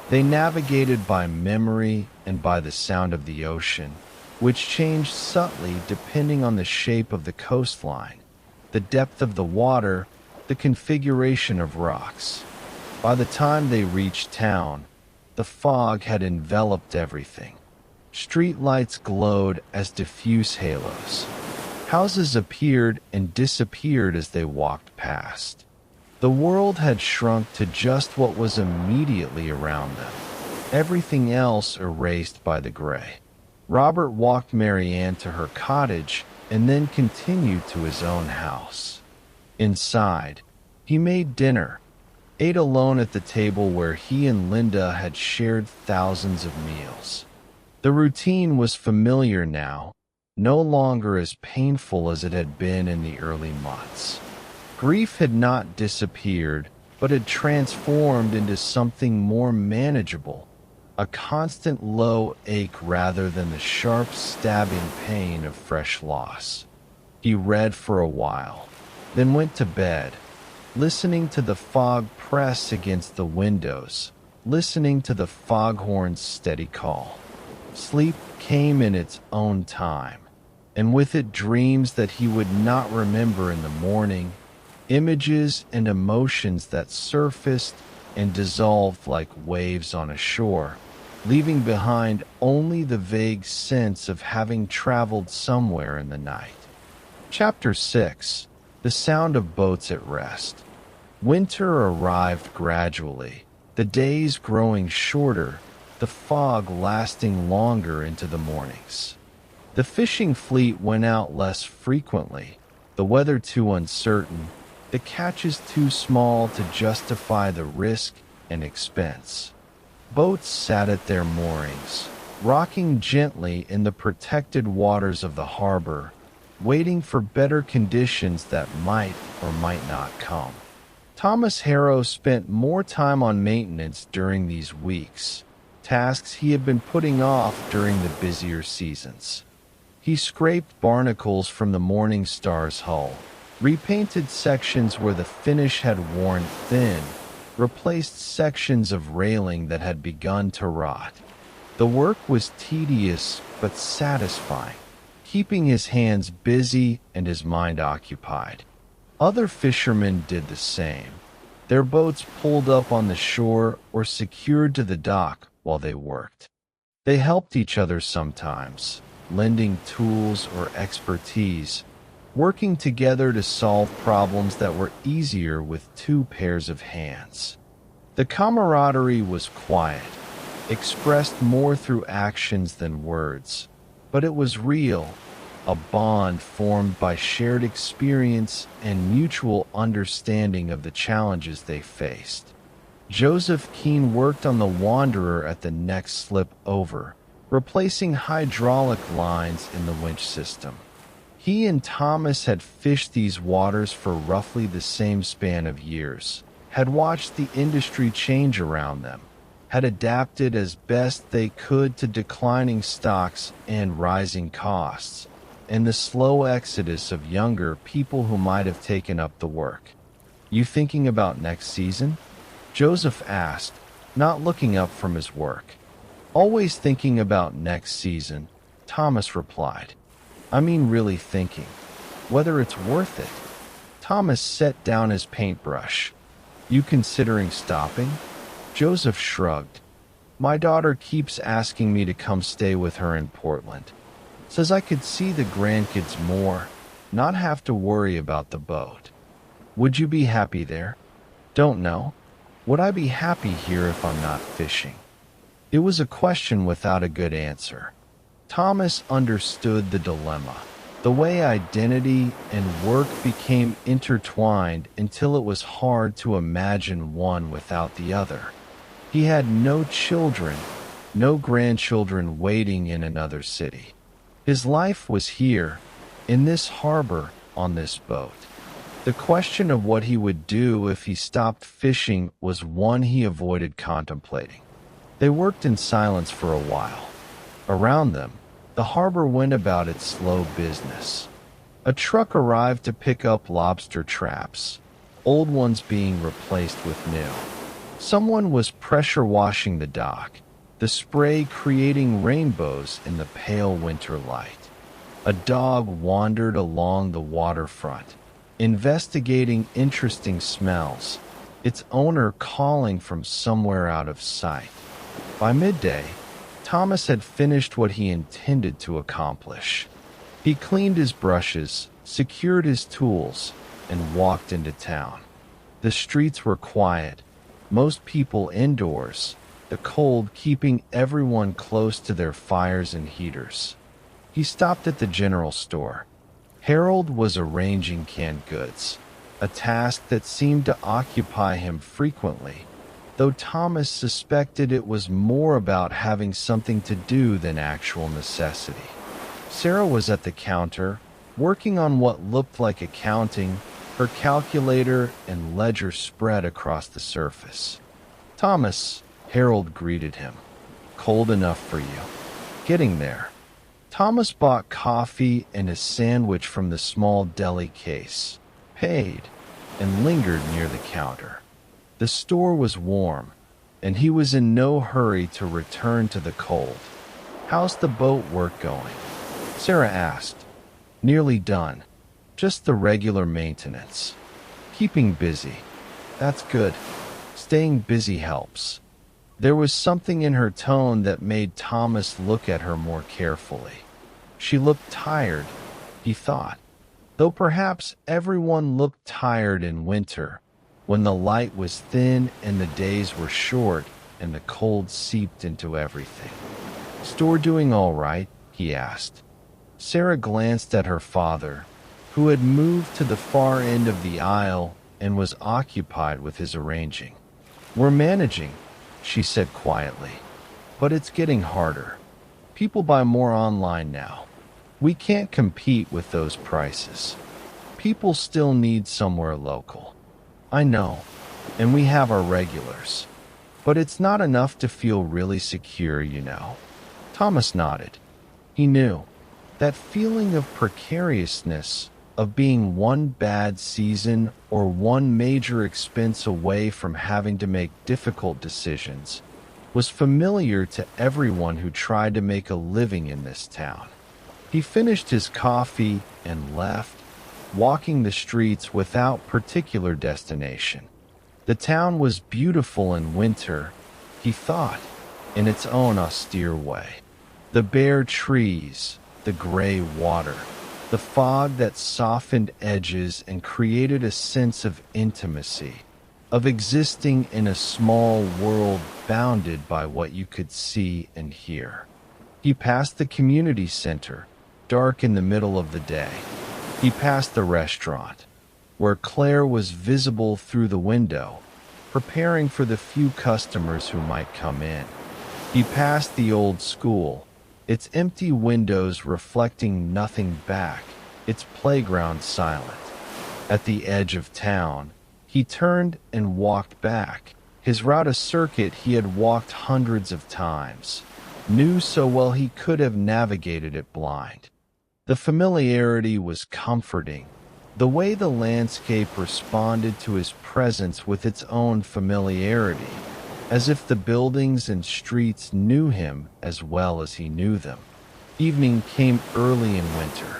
They navigated by memory and by the sound of the ocean, which changed subtly depending on the shape of the coastline, the depth of the water, the configuration of rocks. By the time they reached town, the fog had enveloped everything. Street lights glowed as diffuse halos. Houses appeared and disappeared as they walked past. The world had shrunk to just what was immediately around them, everything else erased by the gray. Robert walked Marianne to her cottage and then continued to his own house. Inside, he made dinner, ate alone at the table where he and Linda had shared thousands of meals. The routine was familiar now, no longer as painful as it had been in the early months. Grief had not disappeared, but had transformed into something more manageable, a constant low ache rather than the sharp stabbing pain of fresh loss. He read for a while, then went to bed, listening to the fog press against the windows, listening to the foghorn's steady call. Sleep came in its own time, and with it dreams that he would not remember in the morning, images and emotions that surfaced and dissolved like waves on a shore, leaving behind only the vague sense of having traveled somewhere in the night. Chapter 6. The Sound of Boats at Rest. Winter arrived gradually, the days growing shorter, the fog lasting longer into the mornings. The fishing fleet went out less frequently, the weather too uncertain, the catches too small to justify the risk and expense. Boats sat at their moorings, rocking gently in the protected waters of the harbor, waiting for better conditions that might or might not come. Thomas Harrow spent more time on maintenance during these weeks, tasks he had been putting off during the busier seasons. He scraped barnacles from the Morning Star's hull, repainted sections where the finish had worn thin, replaced sections of railing that had begun to rot. The work was tedious but satisfying, keeping his hands busy and his mind occupied. Other fishermen did the same, their boats pulled up on the shore or secured to the dock while they worked. They helped each other sometimes, lending tools or expertise, working together to solve problems that were easier with two pairs of hands. The camaraderie was quiet, expressed more through actions than words, but it was real, a bond formed by shared experience and mutual understanding of the challenges they faced. Joseph Keene worked on the Wanderer at the next slip over, replacing hydraulic lines in the winch system. He and Thomas had fished these waters for roughly the same span of years, had watched the industry change around them, had adapted as best they could to declining stocks and rising costs, and the slow exodus of younger people who might have taken up the work. "You thinking about next season?" Joseph asked, not looking up from his work. "Always thinking about next season," Thomas replied. "I mean really thinking. Whether it's worth it." Thomas set down his paintbrush. "You considering stopping?" Joseph shrugged. "My daughter keeps asking me to come stay with her in Portland. Says I could see the grandkids more, not have to worry about the boat." "Would you be happy there?" "Don't know. Would I be happy here if I'm not fishing?" It was a question without a good answer. Thomas understood the dilemma, the way identity and work became intertwined until it was hard to imagine one without the other. He had no children, no grandchildren waiting in another city. His life was here, in this harbor, on this boat. The question of what he would do if he stopped fishing was one he avoided contemplating. They worked in silence for a while. Around them, the harbor went about its slow business. A truck arrived to pick up lobster traps, old ones being replaced with new. Someone was pressure washing the dock, the spray creating rainbows in the pale winter light. A dog wandered along the waterfront, investigating interesting smells, its owner calling from somewhere out of sight. By midday, Thomas had finished what he intended to accomplish. He cleaned his brushes, secured his tools, and walked into town. The streets were quiet, most people indoors, the cold keeping everyone close to their fires and heaters. He stopped at the general store. Harold was arranging canned goods, a task that seemed to occupy him frequently, though Thomas suspected it was more about having something to do than actual necessity. Sarah was at the counter, working on what looked like accounting, her calculator and ledger spread across the surface. "Thomas," Harold greeted him. "Cold enough for you." "Getting there." Thomas bought coffee and a sandwich from the small deli case, paid, and lingered near the counter. The store was warm, and he was in no hurry to return to the cold. "How's the boat work going?" Sarah asked. "Nearly done. Just the regular maintenance. Keeping busy." "That's good. Staying busy helps." There was something in her tone that made Thomas look at her more carefully. She looked tired, he thought, though perhaps everyone looked tired in winter, when the light was thin and the days were short and the cold seeped into everything. "Store doing all right?" he asked. Sarah glanced at her father, who had moved to the far end of the aisle and was occupied with his arranging. "We're managing," she said quietly, "but it's getting harder. People buy more online now. We can't compete with those prices. People still need somewhere local." "I know, and we have our regulars. But it's not enough to feel really secure, you know." Thomas nodded. He knew that feeling of precariousness, of being one bad season or one major expense away from having to make difficult decisions, was familiar to everyone who tried to make a living in this town. He finished his coffee and left, walking the streets without particular destination. The town was beautiful in winter, he thought, in its own austere way. The bare trees, the gray water, the fog that softened edges and created a sense of intimacy, of existing in a small world bounded by what you could see and hear. He passed the community center, dark in the middle of the day. He passed the restaurant, where Claire was visible through the window, preparing for the few customers who might come in. He passed the old school, its empty windows reflecting nothing back, its playground silent. At the edge of town, he turned and walked back, his route a circuit he had walked hundreds of times, knew so well he could have navigated it blind. The familiarity was comforting, the way the landscape responded to his presence with its own familiarity, as if the buildings and streets knew him as well as he knew them. Evening came early in winter.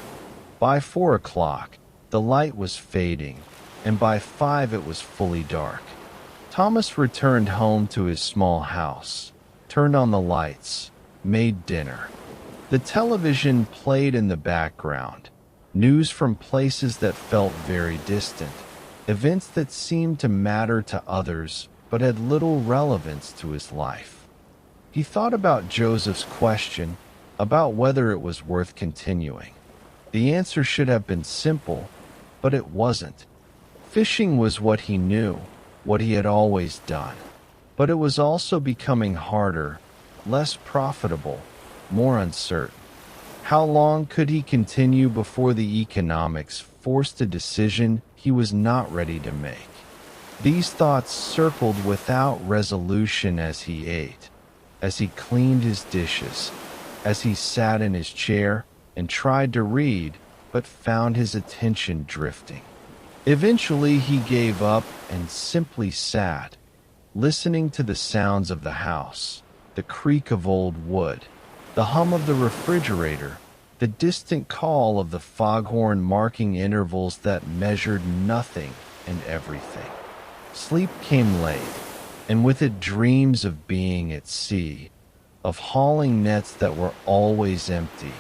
By 4 o'clock, the light was fading, and by 5 it was fully dark. Thomas returned home to his small house, turned on the lights, made dinner. The television played in the background, news from places that felt very distant, events that seemed to matter to others but had little relevance to his life. He thought about Joseph's question, about whether it was worth continuing. The answer should have been simple, but it wasn't. Fishing was what he knew, what he had always done. But it was also becoming harder, less profitable, more uncertain. How long could he continue before the economics forced a decision he was not ready to make? These thoughts circled without resolution as he ate, as he cleaned his dishes, as he sat in his chair and tried to read, but found his attention drifting. Eventually he gave up and simply sat, listening to the sounds of the house, the creak of old wood, the hum of the refrigerator, the distant call of the foghorn marking intervals that measured nothing and everything. Sleep came late, and with it dreams of being at sea, of hauling nets that were always empty,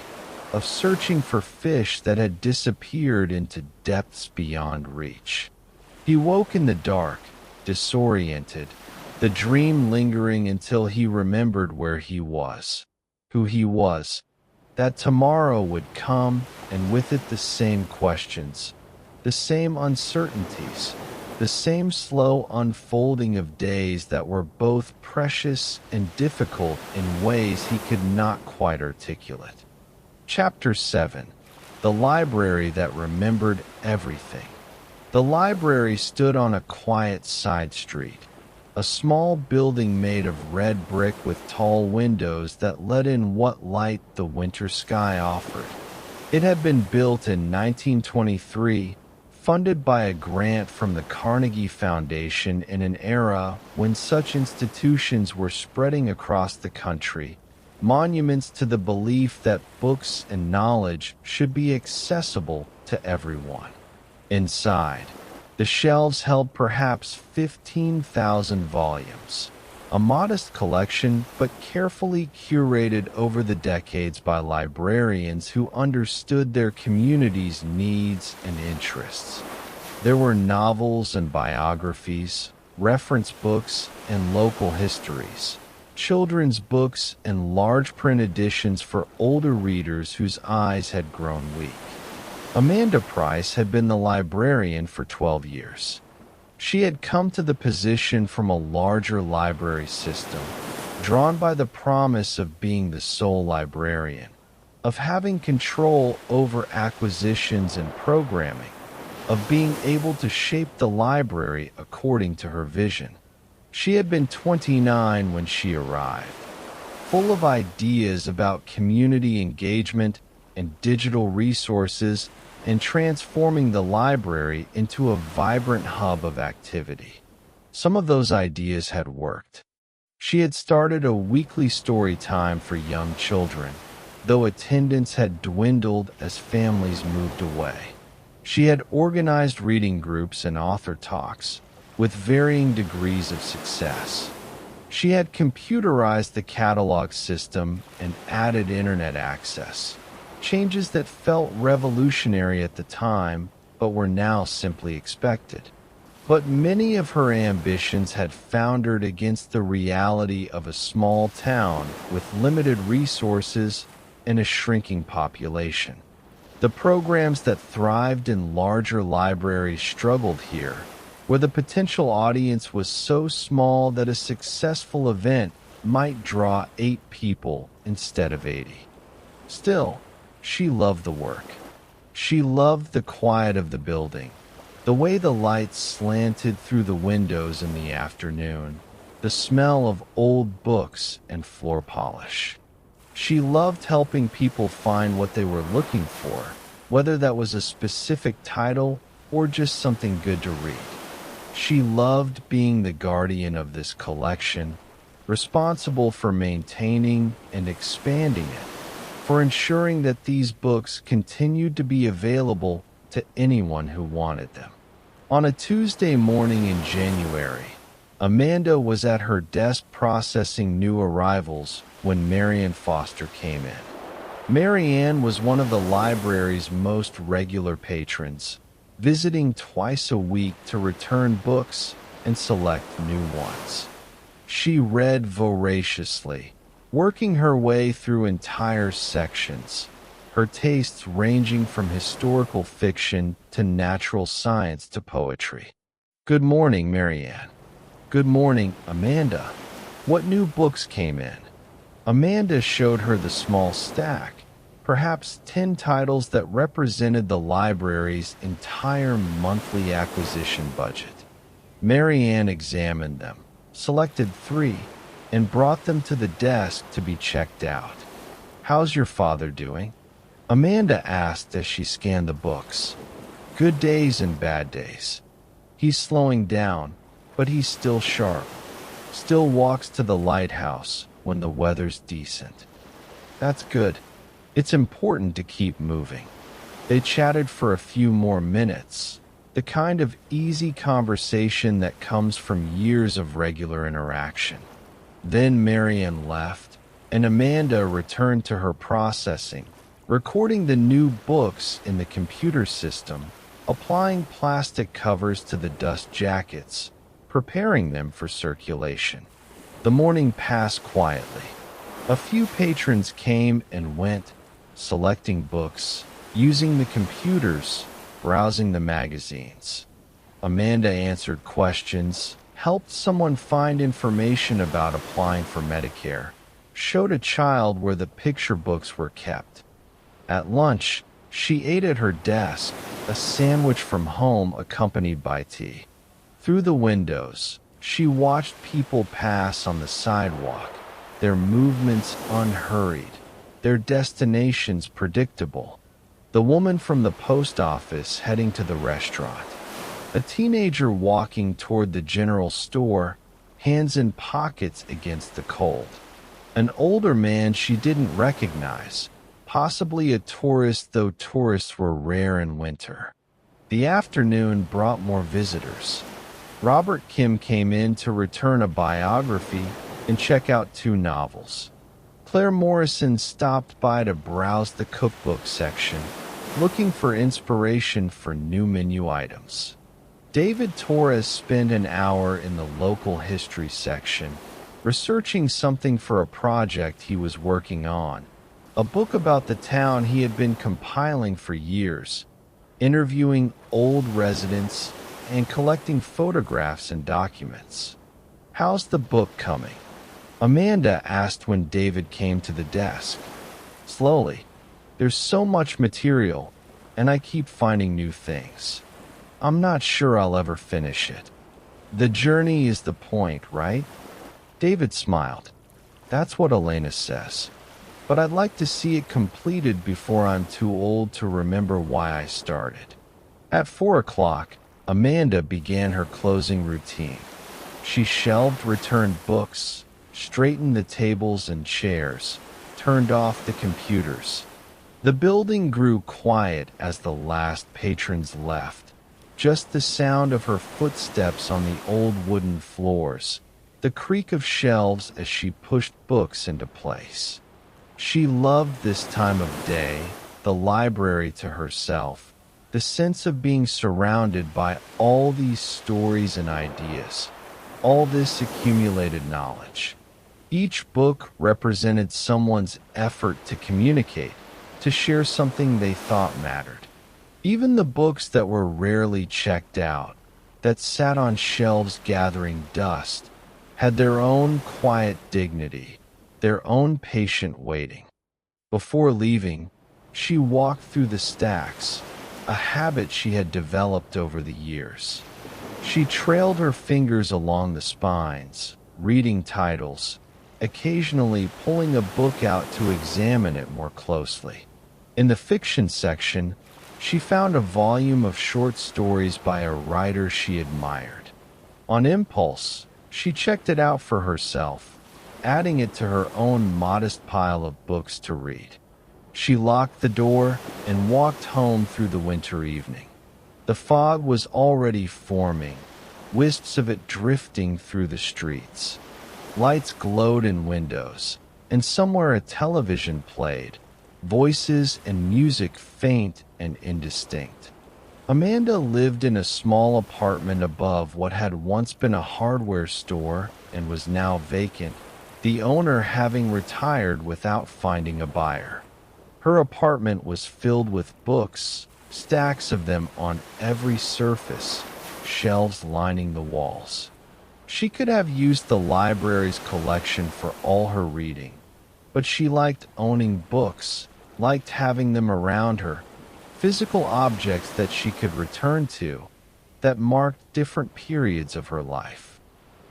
of searching for fish that had disappeared into depths beyond reach. He woke in the dark, disoriented, the dream lingering until he remembered where he was, who he was, that tomorrow would come, and with it the same questions, the same uncertainties, the same slow unfolding of days that were both precious and difficult in ways he could not quite articulate. Chapter 7. The Library That Remembered Everything. The library stood on a quiet side street, a small building made of red brick with tall windows that let in what light the winter sky offered. It had been built in 1923, funded by a grant from the Carnegie Foundation in an era when such institutions were spreading across the country, monuments to the belief that books and knowledge should be accessible to everyone. Inside, the shelves held perhaps 15,000 volumes, a modest collection but carefully curated over the decades by librarians who understood their community's needs and interests. There were novels and biographies, reference books and local histories, children's books and large print editions for older readers whose eyes had grown weak. Amanda Price had been the librarian for 12 years. She had come to the position from a larger library system, drawn by the promise of being the sole librarian, of having control over acquisitions and programming, of being able to shape the library according to her vision. She had been 29 when she arrived, full of ideas about community engagement and digital resources and transforming the library into a vibrant hub of activity. Some of those ideas had worked. She had started a weekly story time for young children, though attendance had dwindled as families moved away. She had organized reading groups and author talks, with varying degrees of success. She had computerized the catalog system and added internet access. Changes that felt revolutionary at the time, but were now simply expected. But many of her ambitions had foundered against the reality of a small town with limited resources and a shrinking population. The programs that thrived in larger libraries struggled here, where the potential audience was so small that a successful event might draw 8 people instead of 80. Still, she loved the work. She loved the quiet of the building, the way the light slanted through the windows in the afternoon, the smell of old books and floor polish. She loved helping people find what they were looking for, whether that was a specific title or just something good to read. She loved being the guardian of this collection, responsible for maintaining and expanding it, for ensuring that these books continued to be available to anyone who wanted them. On a Tuesday morning in January, Amanda was at her desk processing new arrivals when Marianne Foster came in. Marianne was one of the library's most regular patrons, visiting twice a week to return books and select new ones. She read voraciously, working her way through entire sections, her tastes ranging from historical fiction to natural science to poetry. "Good morning, Marianne." "Good morning, Amanda. What new books came in?" Amanda showed her the small stack, perhaps 10 titles that represented the library's entire monthly acquisition budget. Marianne examined them, selected 3, and brought them to the desk to be checked out. "How's your father doing?" Amanda asked as she scanned the books. "Good days and bad days. He's slowing down, but he's still sharp. Still walks to the lighthouse when the weather's decent." "That's good. It's important to keep moving." They chatted for a few more minutes, the kind of easy conversation that comes from years of regular interaction. Then Marianne left, and Amanda returned to her processing, recording the new books in the computer system, applying plastic covers to the dust jackets, preparing them for circulation. The morning passed quietly. A few patrons came and went, selecting books, using the computers, browsing the magazines. Amanda answered questions, helped someone find information about applying for Medicare, showed a child where the picture books were kept. At lunch, she ate at her desk, a sandwich from home accompanied by tea. Through the windows, she watched people pass on the sidewalk, their movements unhurried, their destinations predictable. The woman from the post office heading to the restaurant. A teenager walking toward the general store, hands in pockets against the cold. An older man she didn't recognize, possibly a tourist, though tourists were rare in winter. The afternoon brought more visitors. Robert Kim came in to return a biography and check out 2 novels. Claire Morrison stopped by to browse the cookbook section, looking for inspiration for new menu items. David Torres spent an hour in the local history section, researching something for a project he was working on, a book about the town he had been compiling for years, interviewing old residents and collecting photographs and documents. "How's the book coming?" Amanda asked when David came to the desk. "Slowly. There's so much material, and I keep finding new things. I'm not sure I'll ever finish it. The journey is the point, right?" David smiled. "That's what Elena says. But I'd like to see it completed before I'm too old to remember why I started." At 4 o'clock, Amanda began her closing routine. She shelved returned books, straightened the tables and chairs, turned off the computers. The building grew quiet as the last patrons left, just the sound of her footsteps on the old wooden floors, the creak of shelves as she pushed books into place. She loved this time of day, the library to herself, the sense of being surrounded by all these stories and ideas, all this accumulated knowledge. Each book represented someone's effort to communicate, to share something they thought mattered. Even the books that were rarely checked out, that sat on shelves gathering dust, had their own quiet dignity, their own patient waiting. Before leaving, she walked through the stacks, a habit she had developed over the years. She trailed her fingers along the spines, reading titles, occasionally pulling a book out to examine it more closely. In the fiction section, she found a volume of short stories by a writer she admired. On impulse, she checked it out for herself, adding it to her own modest pile of books to read. She locked the door and walked home through the winter evening. The fog was already forming, wisps of it drifting through the streets. Lights glowed in windows, and somewhere a television played, voices and music faint and indistinct. Amanda lived in a small apartment above what had once been a hardware store and was now vacant, the owner having retired without finding a buyer. Her apartment was filled with books, stacks of them on every surface, shelves lining the walls. She could have used the library's collection for all her reading, but she liked owning books, liked having them around her, physical objects that she could return to, that marked different periods of her life.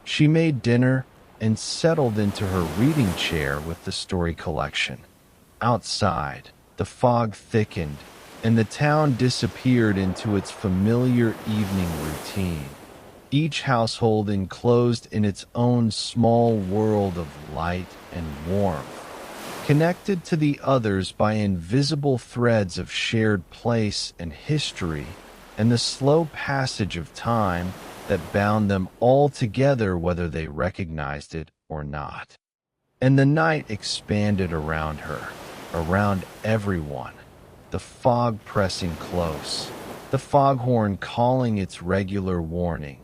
She made dinner and settled into her reading chair with the story collection. Outside, the fog thickened, and the town disappeared into its familiar evening routine, each household enclosed in its own small world of light and warmth, connected to the others by invisible threads of shared place and history, and the slow passage of time that bound them all together whether they recognized it or not. And the night expanded around her, around everyone, the fog pressing close, the foghorn calling its regular warning,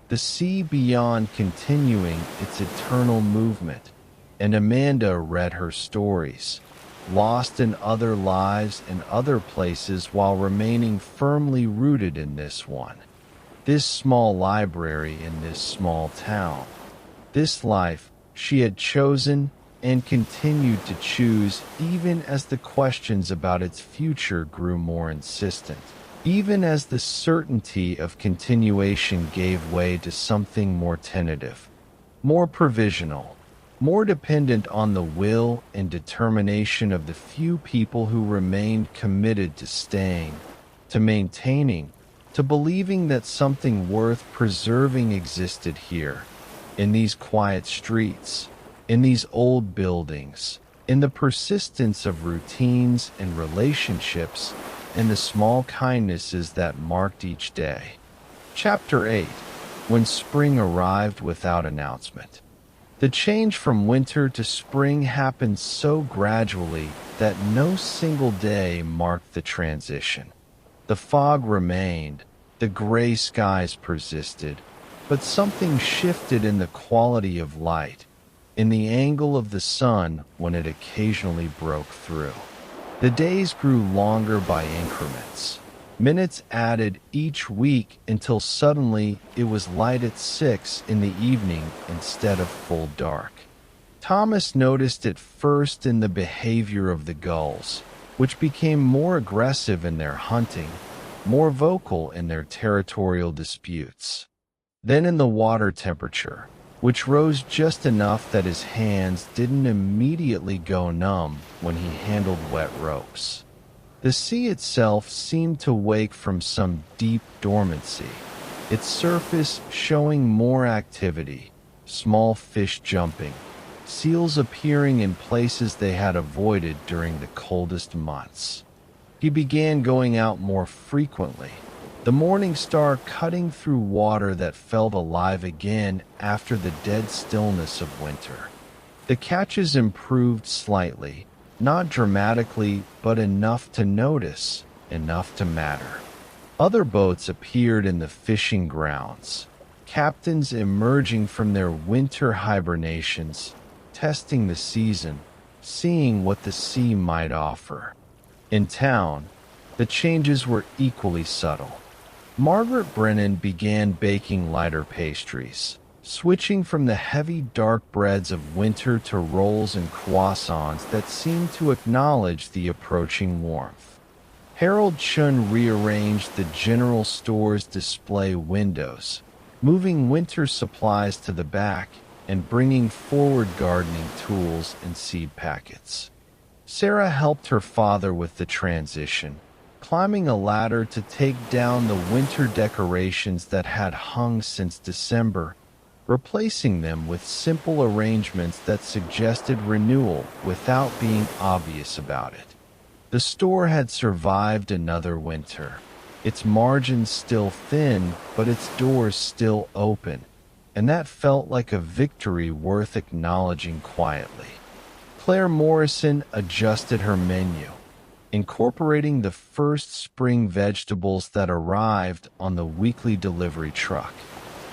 the sea beyond continuing its eternal movement. And Amanda read her stories, lost in other lives and other places while remaining firmly rooted in this one. This small library in this small town. This life she had chosen and continued to choose even as the questions about its future grew more insistent, even as the certainty of continuation gave way to something more tentative, more provisional, more dependent on the will and determination of the few people who remained committed to staying, to maintaining, to believing that something worth preserving existed here, in these quiet streets, in these old buildings, in the persistence of routines and relationships, and the small kindnesses that marked each day. Chapter 8. When spring arrived without announcement. The change from winter to spring happened so gradually that no single day marked the transition. The fog remained, the gray skies persisted, but something shifted in the quality of light, in the angle of the sun when it occasionally broke through. The days grew longer by increments. Minutes added each week until suddenly it was light at 6 in the evening instead of full dark. Thomas noticed it first in the behavior of the gulls, which became more aggressive in their hunting, more vocal in their territorial disputes. Then in the water temperature, which rose just enough that his hands didn't immediately go numb when he handled wet ropes. The sea itself seemed to wake from some deep dormancy, its surface showing more activity, small fish jumping, seals appearing in places they had avoided during the coldest months. He began going out more frequently, the morning star cutting through water that felt alive again after the dead stillness of winter. The catches improved slightly, not dramatically, but enough to notice, enough to matter. Other boats appeared in the fishing grounds, captains emerging from their winter hibernations, testing the season, seeing what the sea might offer. In town, the changes were equally subtle. Margaret Brennan began baking lighter pastries, switching from the heavy dark breads of winter to rolls and croissants that seemed to acknowledge the approaching warmth. Harold Chun rearranged the general store's display windows, moving winter supplies to the back and bringing forward gardening tools and seed packets. Sarah helped her father with the transition, climbing a ladder to take down the winter decorations that had hung since December, replacing them with simple arrangements that suggested renewal without being obvious about it. The store had survived another winter, its margins still thin, but its doors still open, and that felt like a victory worth acknowledging quietly. Claire Morrison adjusted her menu, incorporating the first spring vegetables that arrived on the weekly delivery truck.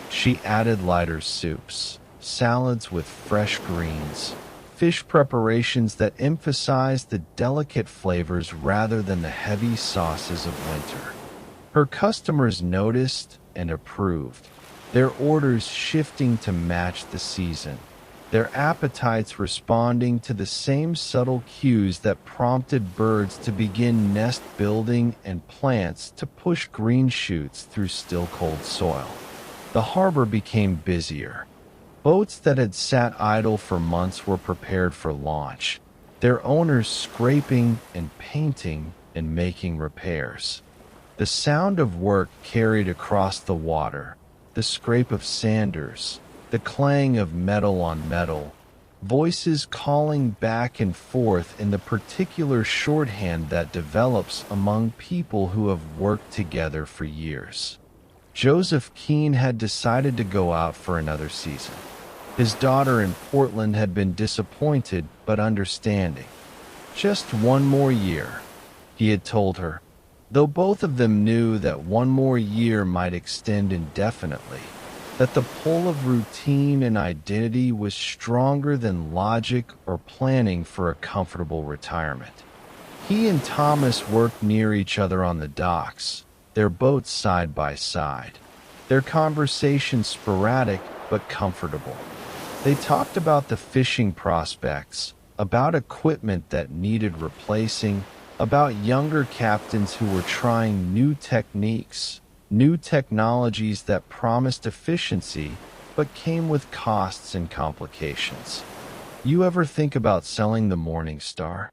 She added lighter soups, salads with fresh greens, fish preparations that emphasized the delicate flavors rather than the heavy sauces of winter. Her customers noticed and approved, their orders shifting to match the season, their appetites responding to the same subtle cues that prompted birds to begin nest building and plants to push green shoots through still cold soil. The harbor became busier. Boats that had sat idle for months were prepared for launch, their owners scraping and painting and making repairs. The sound of work carried across the water, the scrape of sanders, the clang of metal on metal, voices calling back and forth in the particular shorthand that develops among people who have worked together for years. Joseph Keene had decided to go out for another season. His daughter in Portland had been disappointed but understanding. Just one more year, he had told her, though both of them knew that one more year might extend indefinitely, that the pull of routine and identity was stronger than logic or planning for a comfortable retirement. He and Thomas worked near each other on the docks, their boats side by side, their conversations sporadic but comfortable. They talked about the fishing prospects, about equipment that needed replacing, about younger captains who were trying new techniques, new technologies that promised efficiency but came with costs and complications. "You ever think about selling the Morning Star?"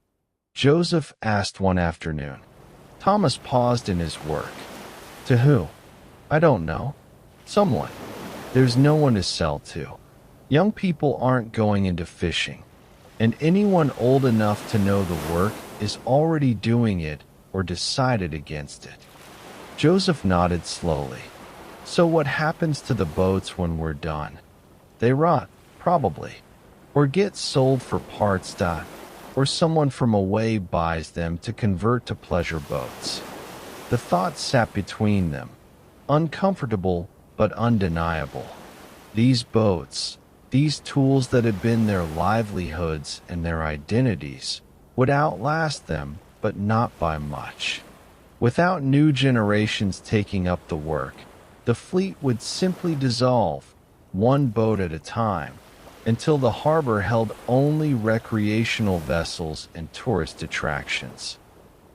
Joseph asked one afternoon. Thomas paused in his work. "To who?" "I don't know. Someone. There's no one to sell to. Young people aren't going into fishing, and anyone old enough to know the work is already doing it or decided against it." Joseph nodded slowly. "So what happens to the boats when we're done?" "They rot, probably, or get sold for parts. Or someone from away buys them to convert to pleasure boats." The thought sat between them, uncomfortable but undeniable. These boats, these tools that had been their livelihoods and their identities, would outlast them, but not by much. Without new generations taking up the work, the fleet would simply dissolve, one boat at a time, until the harbor held only recreational vessels and tourist attractions.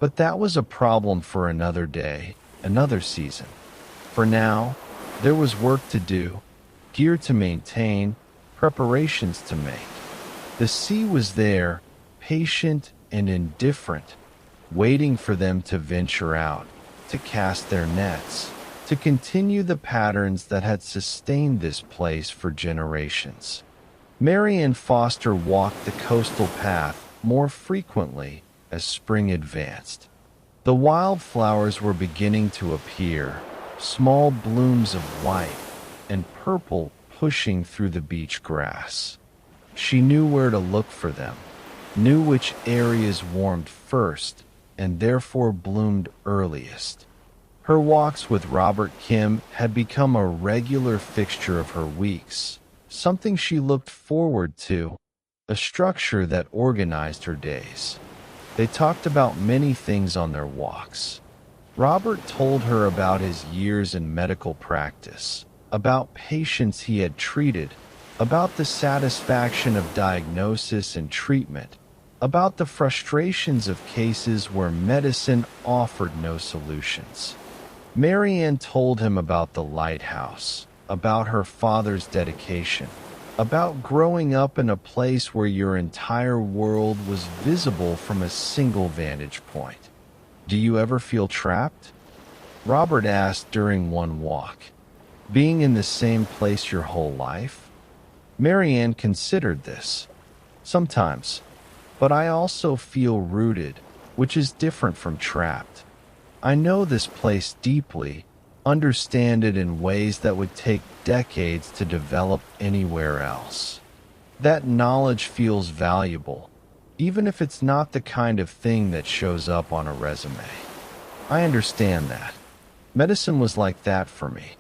But that was a problem for another day, another season. For now, there was work to do, gear to maintain, preparations to make. The sea was there, patient and indifferent, waiting for them to venture out, to cast their nets, to continue the patterns that had sustained this place for generations. Mary and Foster walked the coastal path more frequently as spring advanced. The wildflowers were beginning to appear, small blooms of white and purple pushing through the beach grass. She knew where to look for them, knew which areas warmed first and therefore bloomed earliest. Her walks with Robert Kim had become a regular fixture of her weeks, something she looked forward to, a structure that organized her days. They talked about many things on their walks. Robert told her about his years in medical practice, about patients he had treated, about the satisfaction of diagnosis and treatment, about the frustrations of cases where medicine offered no solutions. Marianne told him about the lighthouse, about her father's dedication, about growing up in a place where your entire world was visible from a single vantage point. "Do you ever feel trapped?" Robert asked during one walk. "Being in the same place your whole life?" Marianne considered this. "Sometimes, but I also feel rooted, which is different from trapped. I know this place deeply, understand it in ways that would take decades to develop anywhere else. That knowledge feels valuable, even if it's not the kind of thing that shows up on a resume. I understand that. Medicine was like that for me.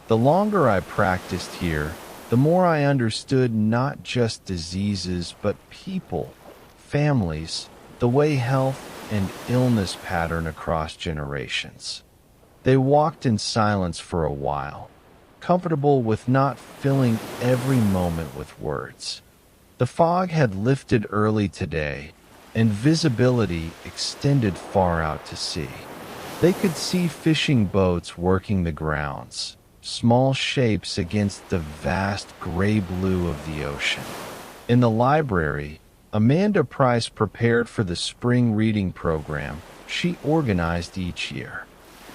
The longer I practiced here, the more I understood not just diseases, but people, families, the way health and illness pattern across generations." They walked in silence for a while, comfortable with not filling every moment with words. The fog had lifted early today, and visibility extended far out to sea. They could see fishing boats working the grounds, small shapes against the vast gray blue of the ocean. In the library, Amanda Price prepared for the spring reading program she organized each year.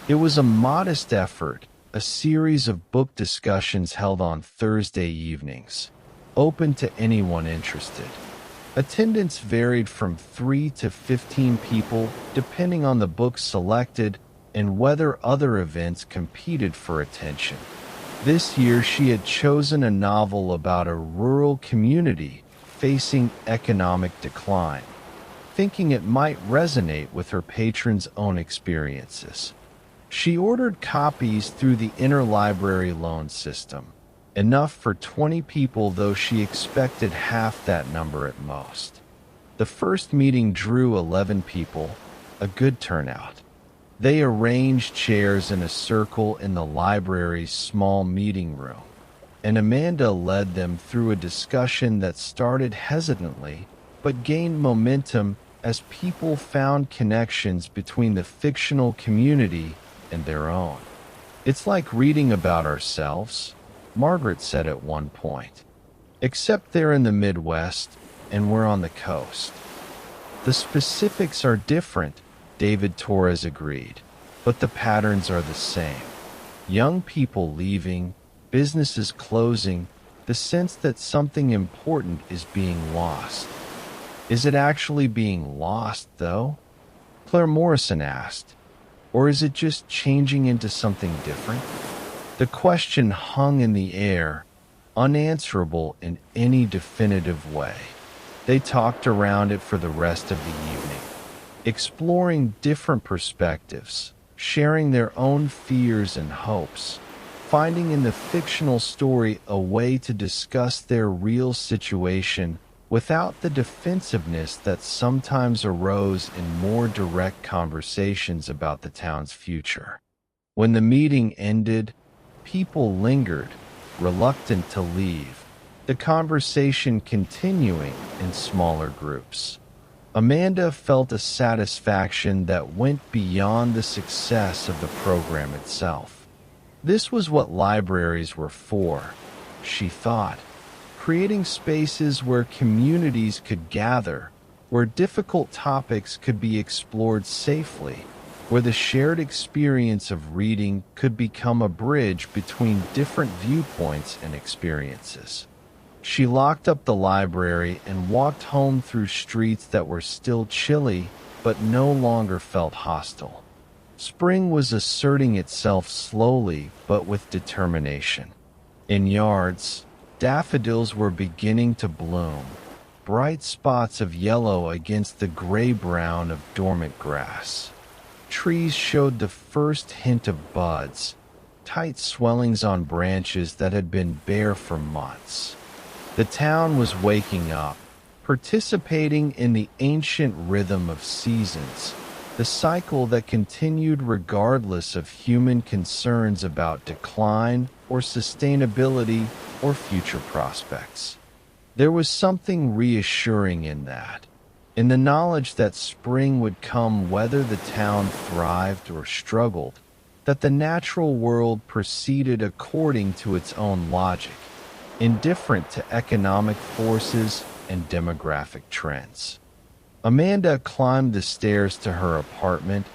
It was a modest effort, a series of book discussions held on Thursday evenings, open to anyone interested. Attendance varied from 3 to 15 people depending on the books selected and whether other events competed for attention. This year she had chosen a novel about a rural community facing economic decline, thinking it might resonate with her patrons' own experiences. She ordered copies through the interlibrary loan system, enough for 20 people, though she expected half that number at most. The first meeting drew 11 people, a good turnout. They arranged chairs in a circle in the library's small meeting room, and Amanda led them through a discussion that started hesitantly but gained momentum as people found connections between the fictional community and their own. "It's like reading about ourselves," Margaret said at one point. "Except they're in the Midwest and we're on the coast." "The specifics are different," David Torres agreed, "but the patterns are the same. Young people leaving, businesses closing, the sense that something important is being lost." "Is it actually being lost, though?" Claire Morrison asked. "Or is it just changing into something different?" The question hung in the air, unanswerable in any definitive way. They talked around it for the rest of the evening, exploring different perspectives, sharing their own fears and hopes, finding in the fictional story a way to discuss their real situation without the defensiveness that sometimes arose in more direct conversations about the town's future. When the meeting ended, people lingered, reluctant to leave, the conversation continuing in smaller groups. Amanda felt a satisfaction that went beyond the success of the program itself. This was what libraries were for, she thought. Creating spaces where communities could gather, where difficult topics could be explored safely, where the shared experience of reading could become a bridge between different viewpoints and experiences. She locked up the library and walked home through streets that were still chilly but no longer felt hostile. Spring was asserting itself slowly but with determination. In yards, daffodils were beginning to bloom, bright spots of yellow against the gray-brown of dormant grass. Trees showed the first hint of buds, tight swellings on branches that had been bare for months. The town was waking up, participating in the ancient rhythm of seasons, the cycle that continued regardless of human concerns about decline or sustainability or future prospects. There was something reassuring in that, in the knowledge that spring would come whether the town thrived or struggled, that the natural world proceeded according to its own logic, indifferent to economic forces and demographic trends. Amanda climbed the stairs to her apartment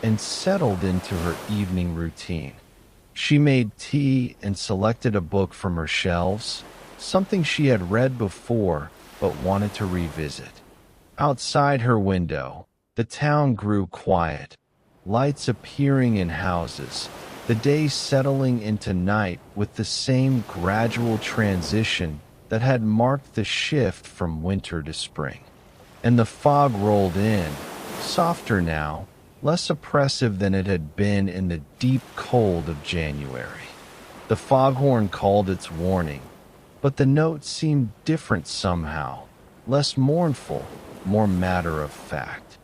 and settled into her evening routine. She made tea and selected a book from her shelves, something she had read before but wanted to revisit. Outside her window, the town grew quiet, lights appearing in houses, the day settling into night with the same gradual transition that had marked the shift from winter to spring. And the fog rolled in, softer now, less oppressive than it had been in the deep cold of January. The foghorn called its warning, but the note seemed different somehow, less mournful, more matter of fact.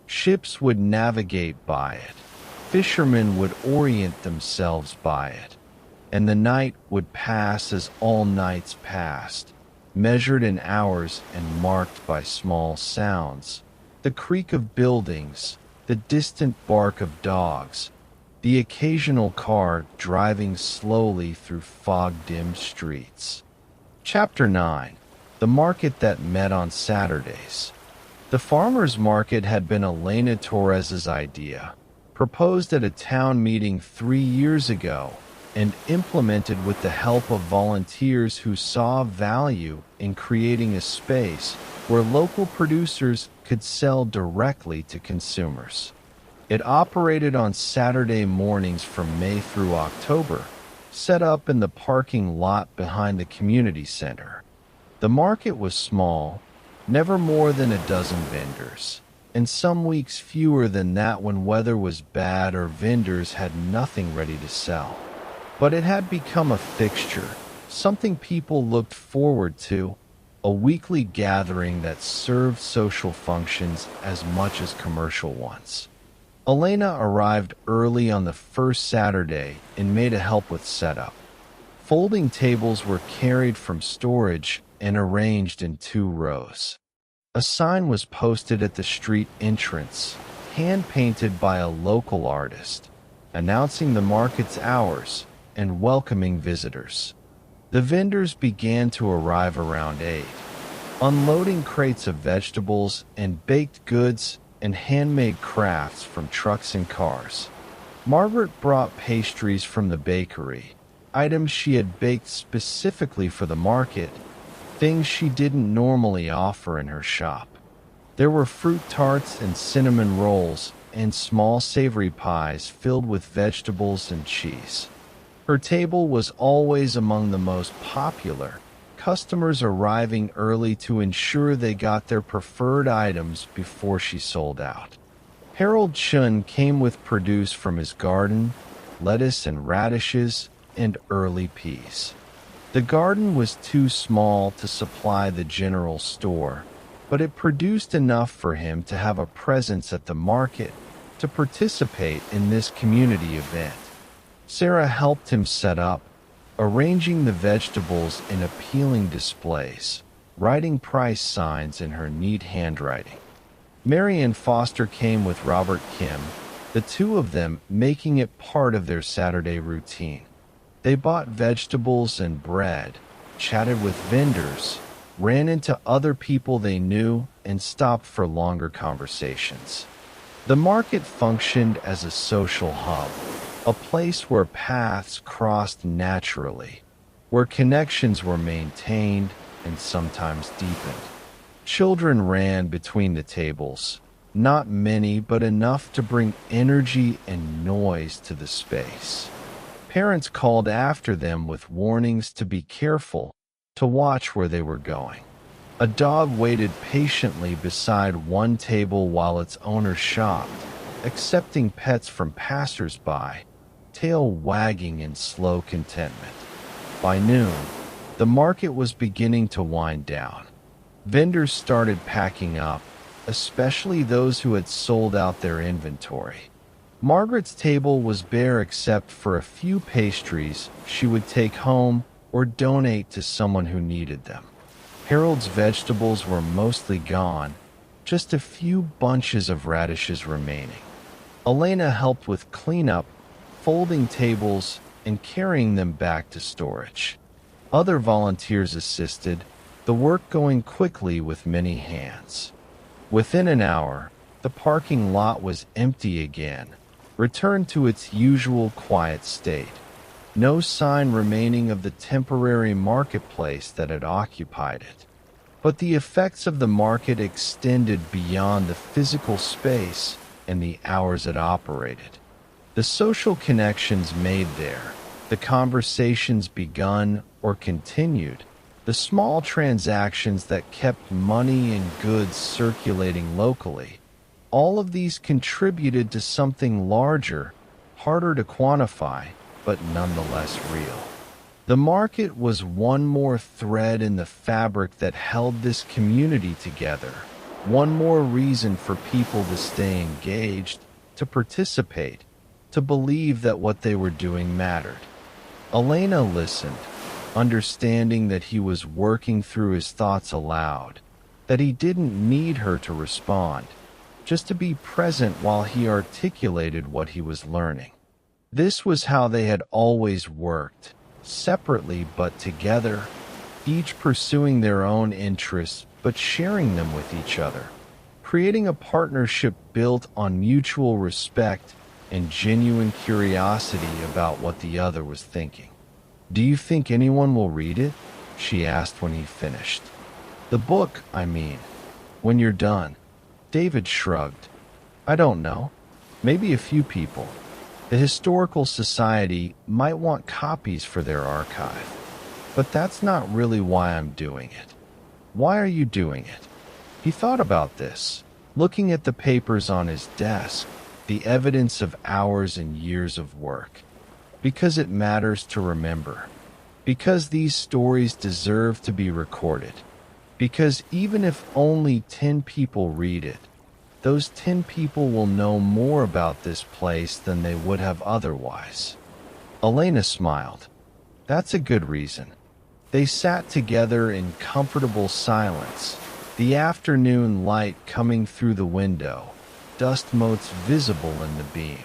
Ships would navigate by it, fishermen would orient themselves by it, and the night would pass as all nights passed, measured in hours and marked by small sounds. The creak of buildings, the distant bark of dogs, the occasional car driving slowly through fog-dimmed streets. Chapter 9. The Market That Met on Saturdays. The farmers' market had been Elena Torres's idea, proposed at a town meeting 3 years ago, and implemented with the help of volunteers who saw value in creating a space where local producers could sell directly to consumers. It operated on Saturday mornings from May through October, set up in the parking lot behind the community center. The market was small, never more than a dozen vendors, and some weeks fewer than that when weather was bad or vendors had nothing ready to sell. But it had become a fixture, something people looked forward to, a weekly gathering that served social functions as much as commercial ones. Elena arrived early on the first Saturday and made a help with setup. Folding tables were carried from storage and arranged in 2 rows. A sign was posted at the street entrance, hand-painted by a local artist, announcing the market's hours and welcoming visitors. The vendors began to arrive around 8, unloading crates of vegetables and baked goods and handmade crafts from trucks and cars. Margaret brought pastries from the bakery, items she had baked specifically for the market, things she didn't normally offer in her shop. There were fruit tarts and cinnamon rolls and small savory pies filled with vegetables and cheese. Her table was always among the most popular, customers arriving early to ensure they got their preferred items before she sold out. Harold Chun came with produce from his garden, lettuce and radishes, and early peas. The garden was too small to supply the general store, but it produced enough for him to have a presence at the market to participate in this community event. Sarah helped him set up, arranging the vegetables in appealing displays, writing price signs in her neat handwriting. Marian Foster came with Robert Kim, the 2 of them making it part of their Saturday routine. They bought vegetables and bread, chatted with vendors, ran into other people they knew, and stopped for longer conversations. The market functioned as a social hub, a place where paths crossed naturally, where connections were maintained and sometimes deepened. Children ran between the tables, not many but enough to bring energy and noise to the space. Parents called after them with warnings to be careful, to watch where they were going. A dog waited patiently beside one table while its owner shopped, accepting pets from passers-by, tail wagging in slow contentment. By noon, the market was beginning to wind down. Vendors started packing up, especially those who had sold out their inventory. Margaret's table was bare except for a few pastries she would take home or donate to someone who needed them. Harold's vegetables were mostly gone, just a few bunches of radishes remaining. Elena helped with cleanup, folding tables, and carrying them back to storage. Other volunteers assisted, the work going quickly with many hands. Within an hour, the parking lot was empty again, returned to its usual quiet state. No sign remaining of the temporary marketplace that had occupied it. But the effects of the market extended beyond the physical space and the hours it operated. The social connections made there, the conversations begun or continued, the small transactions that kept money and goods circulating locally, all of these contributed to something larger, harder to quantify, but nonetheless real. The market was one more thread in the fabric that held this community together, one more reason for people to stay engaged, to participate, to believe that what they were doing mattered. Elena listened, understanding that he was working through his thoughts aloud, that he didn't need her to respond, just to be present while he articulated what he was learning. This was how they had always worked, separately but together, each pursuing their own interests but sharing them with each other, creating a partnership built on mutual respect and genuine curiosity about what the other was thinking. "Do you think anyone will read it?" she asked when he finished. "The book, I mean, when you're done." David shrugged. "I don't know. Maybe a few people. The Historical Society might want copies for their archive. But that's not really why I'm doing it." "Why are you doing it?" He thought about this, looking at the papers on his desk, the evidence of hours and years of work. Because it matters to remember. Because these stories deserve to be recorded. Because even if only 10 people read it, those 10 people will know more about this place than they would have otherwise. Elena smiled. "That's a good reason." They sat together in comfortable silence, the afternoon light coming through the window, dust motes visible in the beam.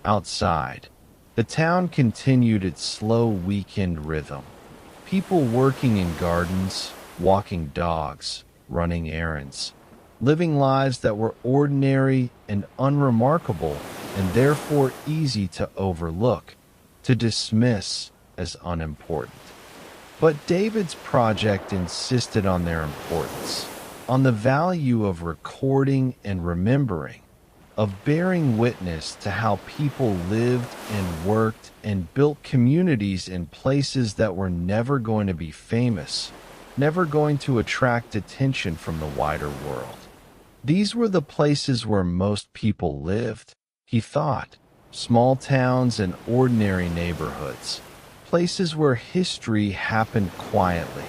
Outside, the town continued its slow weekend rhythm. People working in gardens, walking dogs, running errands, living lives that were ordinary and unremarkable and therefore easy to overlook, to dismiss as unimportant. But David's project insisted on their importance, on the value of recording and remembering, of bearing witness to how people lived and worked and built communities in places that were never going to be famous, never going to attract attention from the wider world. These were the places where most people lived, he thought, small towns and ordinary neighborhoods, places where history happened quietly,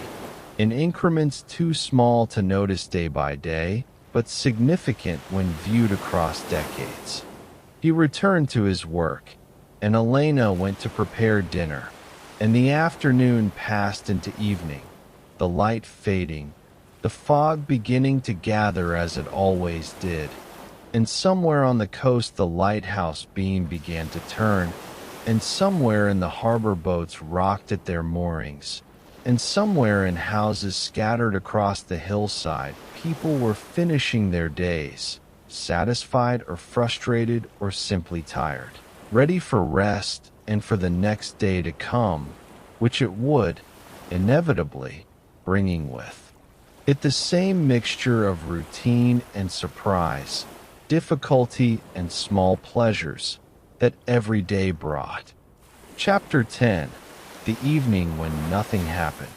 in increments too small to notice day by day, but significant when viewed across decades. He returned to his work, and Elena went to prepare dinner, and the afternoon passed into evening, the light fading, the fog beginning to gather as it always did, and somewhere on the coast the lighthouse beam began to turn, and somewhere in the harbor boats rocked at their moorings, and somewhere in houses scattered across the hillside people were finishing their days, satisfied or frustrated or simply tired, ready for rest and for the next day to come, which it would, inevitably, bringing with it the same mixture of routine and surprise, difficulty and small pleasures that every day brought. Chapter 10. The evening when nothing happened.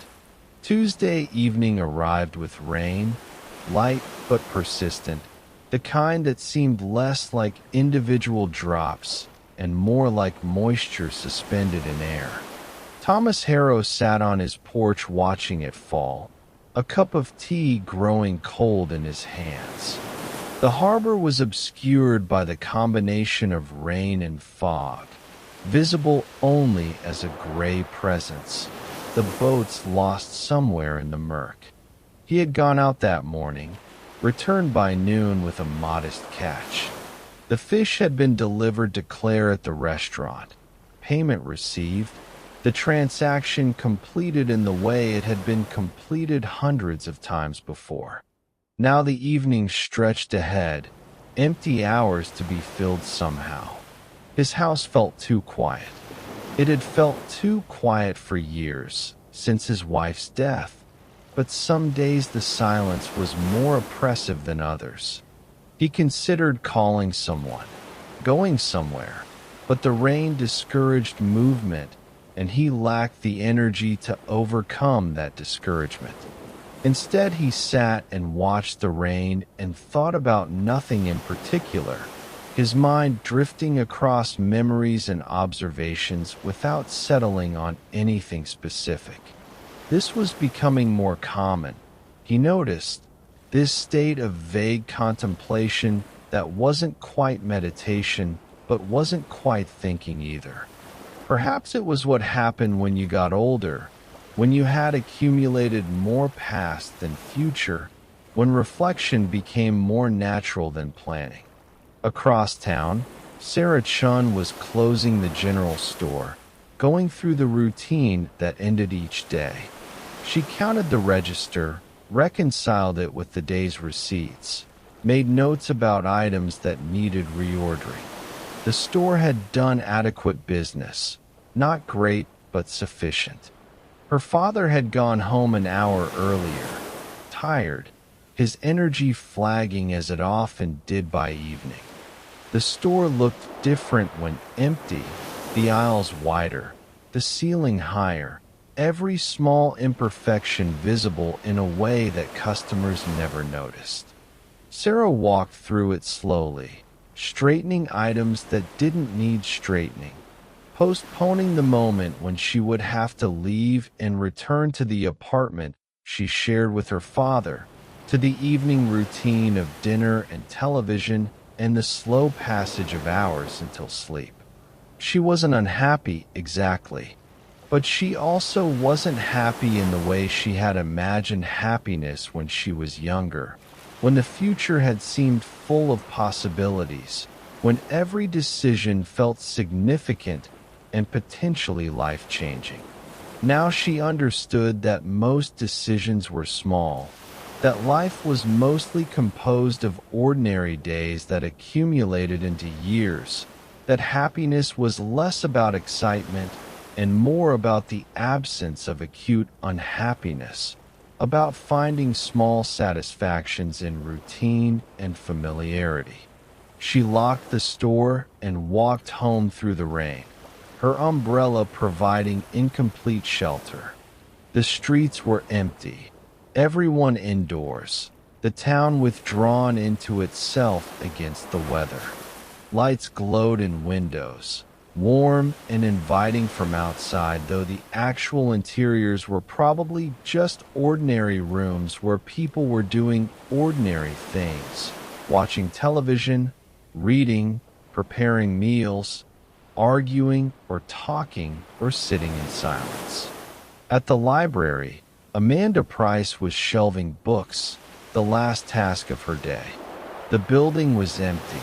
Tuesday evening arrived with rain, light but persistent, the kind that seemed less like individual drops and more like moisture suspended in air. Thomas Harrow sat on his porch watching it fall, a cup of tea growing cold in his hands. The harbor was obscured by the combination of rain and fog, visible only as a gray presence, the boats lost somewhere in the murk. He had gone out that morning, returned by noon with a modest catch. The fish had been delivered to Claire at the restaurant. Payment received, the transaction completed in the way it had been completed hundreds of times before. Now the evening stretched ahead, empty hours to be filled somehow. His house felt too quiet. It had felt too quiet for years, since his wife's death. But some days the silence was more oppressive than others. He considered calling someone, going somewhere, but the rain discouraged movement, and he lacked the energy to overcome that discouragement. Instead, he sat and watched the rain and thought about nothing in particular, his mind drifting across memories and observations without settling on anything specific. This was becoming more common. He noticed this state of vague contemplation that wasn't quite meditation, but wasn't quite thinking either. Perhaps it was what happened when you got older, when you had accumulated more past than future, when reflection became more natural than planning. Across town, Sarah Chun was closing the general store, going through the routine that ended each day. She counted the register, reconciled it with the day's receipts, made notes about items that needed reordering. The store had done adequate business, not great, but sufficient. Her father had gone home an hour earlier, tired, his energy flagging as it often did by evening. The store looked different when empty, the aisles wider, the ceiling higher, every small imperfection visible in a way that customers never noticed. Sarah walked through it slowly, straightening items that didn't need straightening, postponing the moment when she would have to leave and return to the apartment she shared with her father, to the evening routine of dinner and television and the slow passage of hours until sleep. She wasn't unhappy exactly, but she also wasn't happy in the way she had imagined happiness when she was younger, when the future had seemed full of possibilities, when every decision felt significant and potentially life-changing. Now she understood that most decisions were small, that life was mostly composed of ordinary days that accumulated into years, that happiness was less about excitement and more about the absence of acute unhappiness, about finding small satisfactions in routine and familiarity. She locked the store and walked home through the rain, her umbrella providing incomplete shelter. The streets were empty, everyone indoors, the town withdrawn into itself against the weather. Lights glowed in windows, warm and inviting from outside, though the actual interiors were probably just ordinary rooms where people were doing ordinary things, watching television, reading, preparing meals, arguing or talking or sitting in silence. At the library, Amanda Price was shelving books, the last task of her day. The building was empty,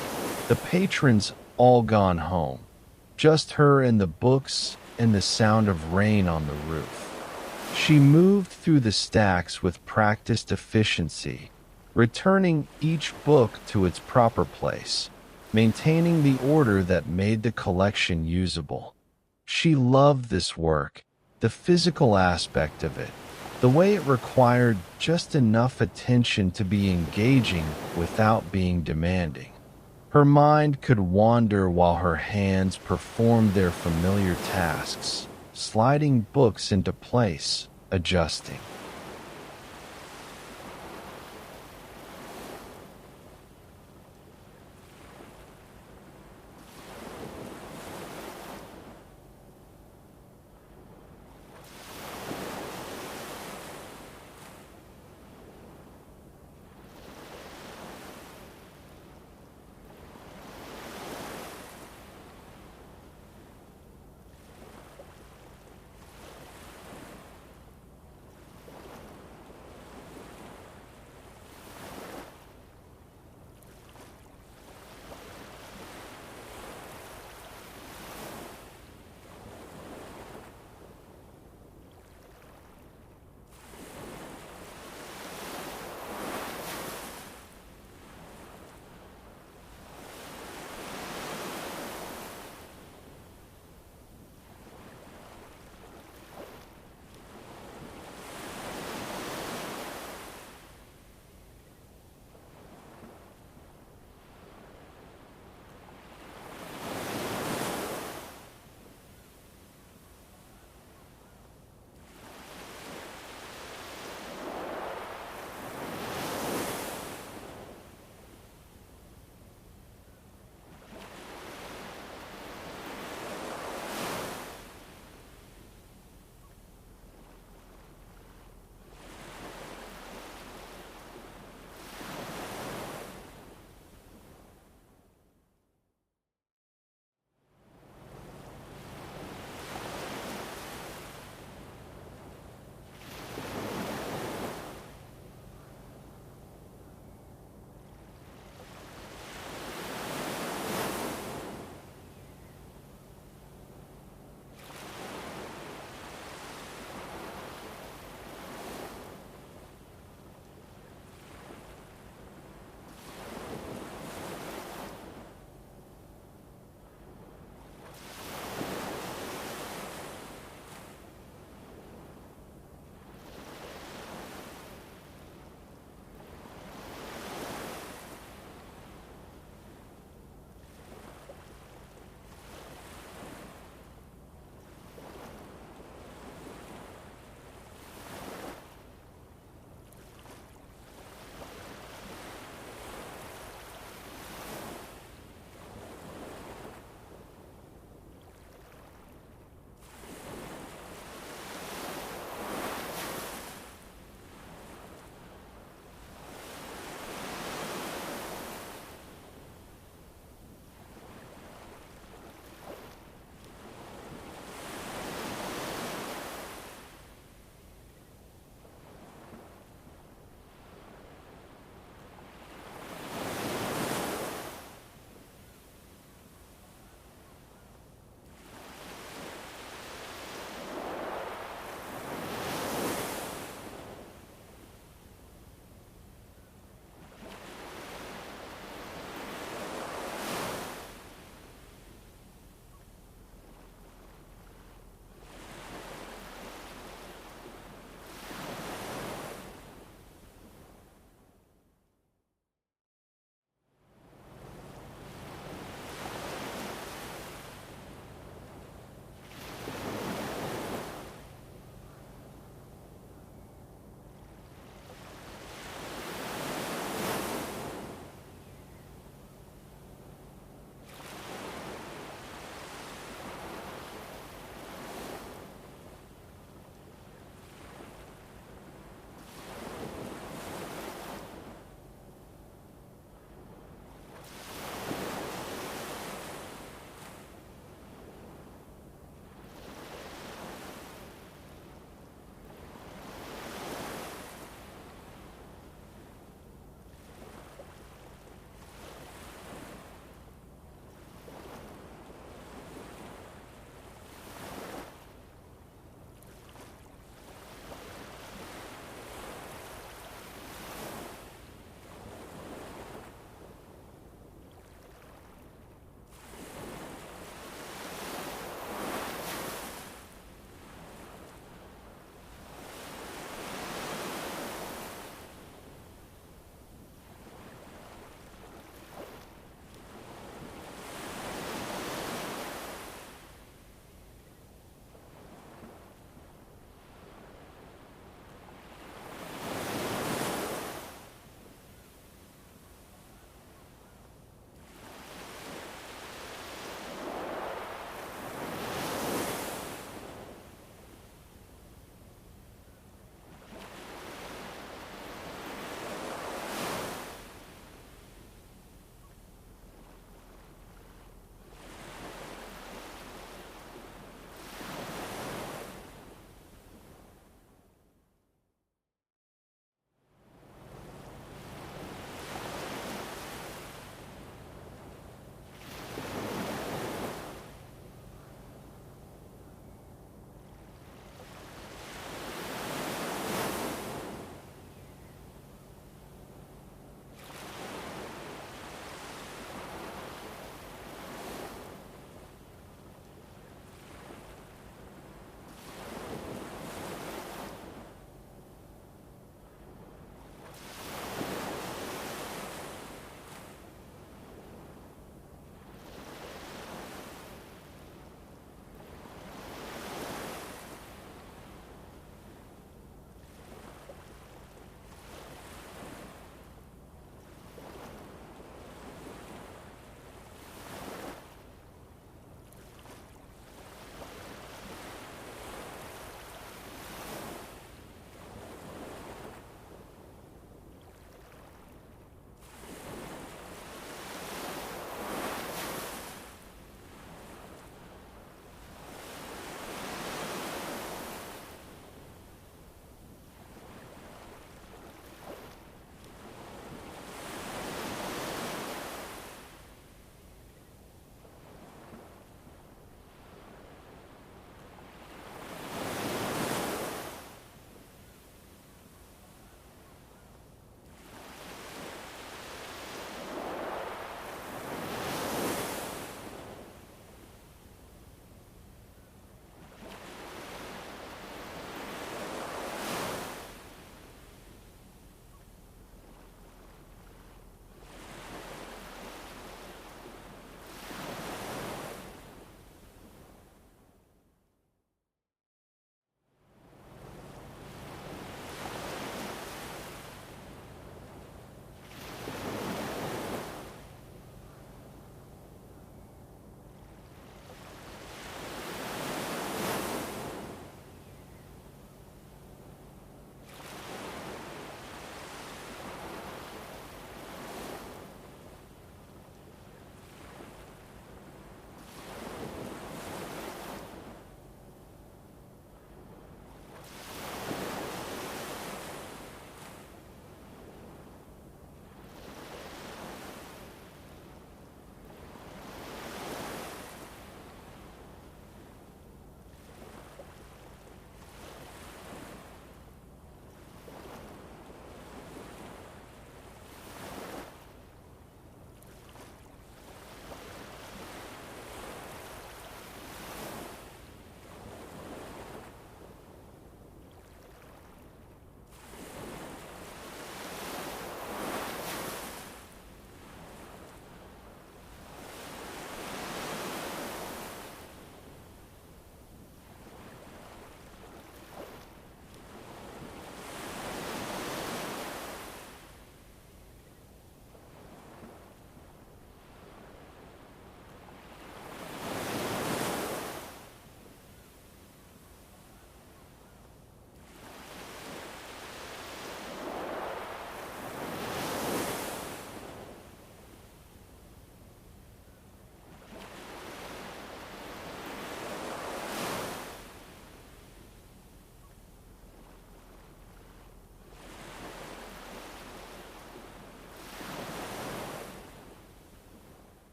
the patrons all gone home, just her and the books and the sound of rain on the roof. She moved through the stacks with practiced efficiency, returning each book to its proper place, maintaining the order that made the collection usable. She loved this work, the physical aspect of it, the way it required just enough attention to be engaging without being demanding. Her mind could wander while her hands performed their familiar tasks, sliding books into place, adjusting.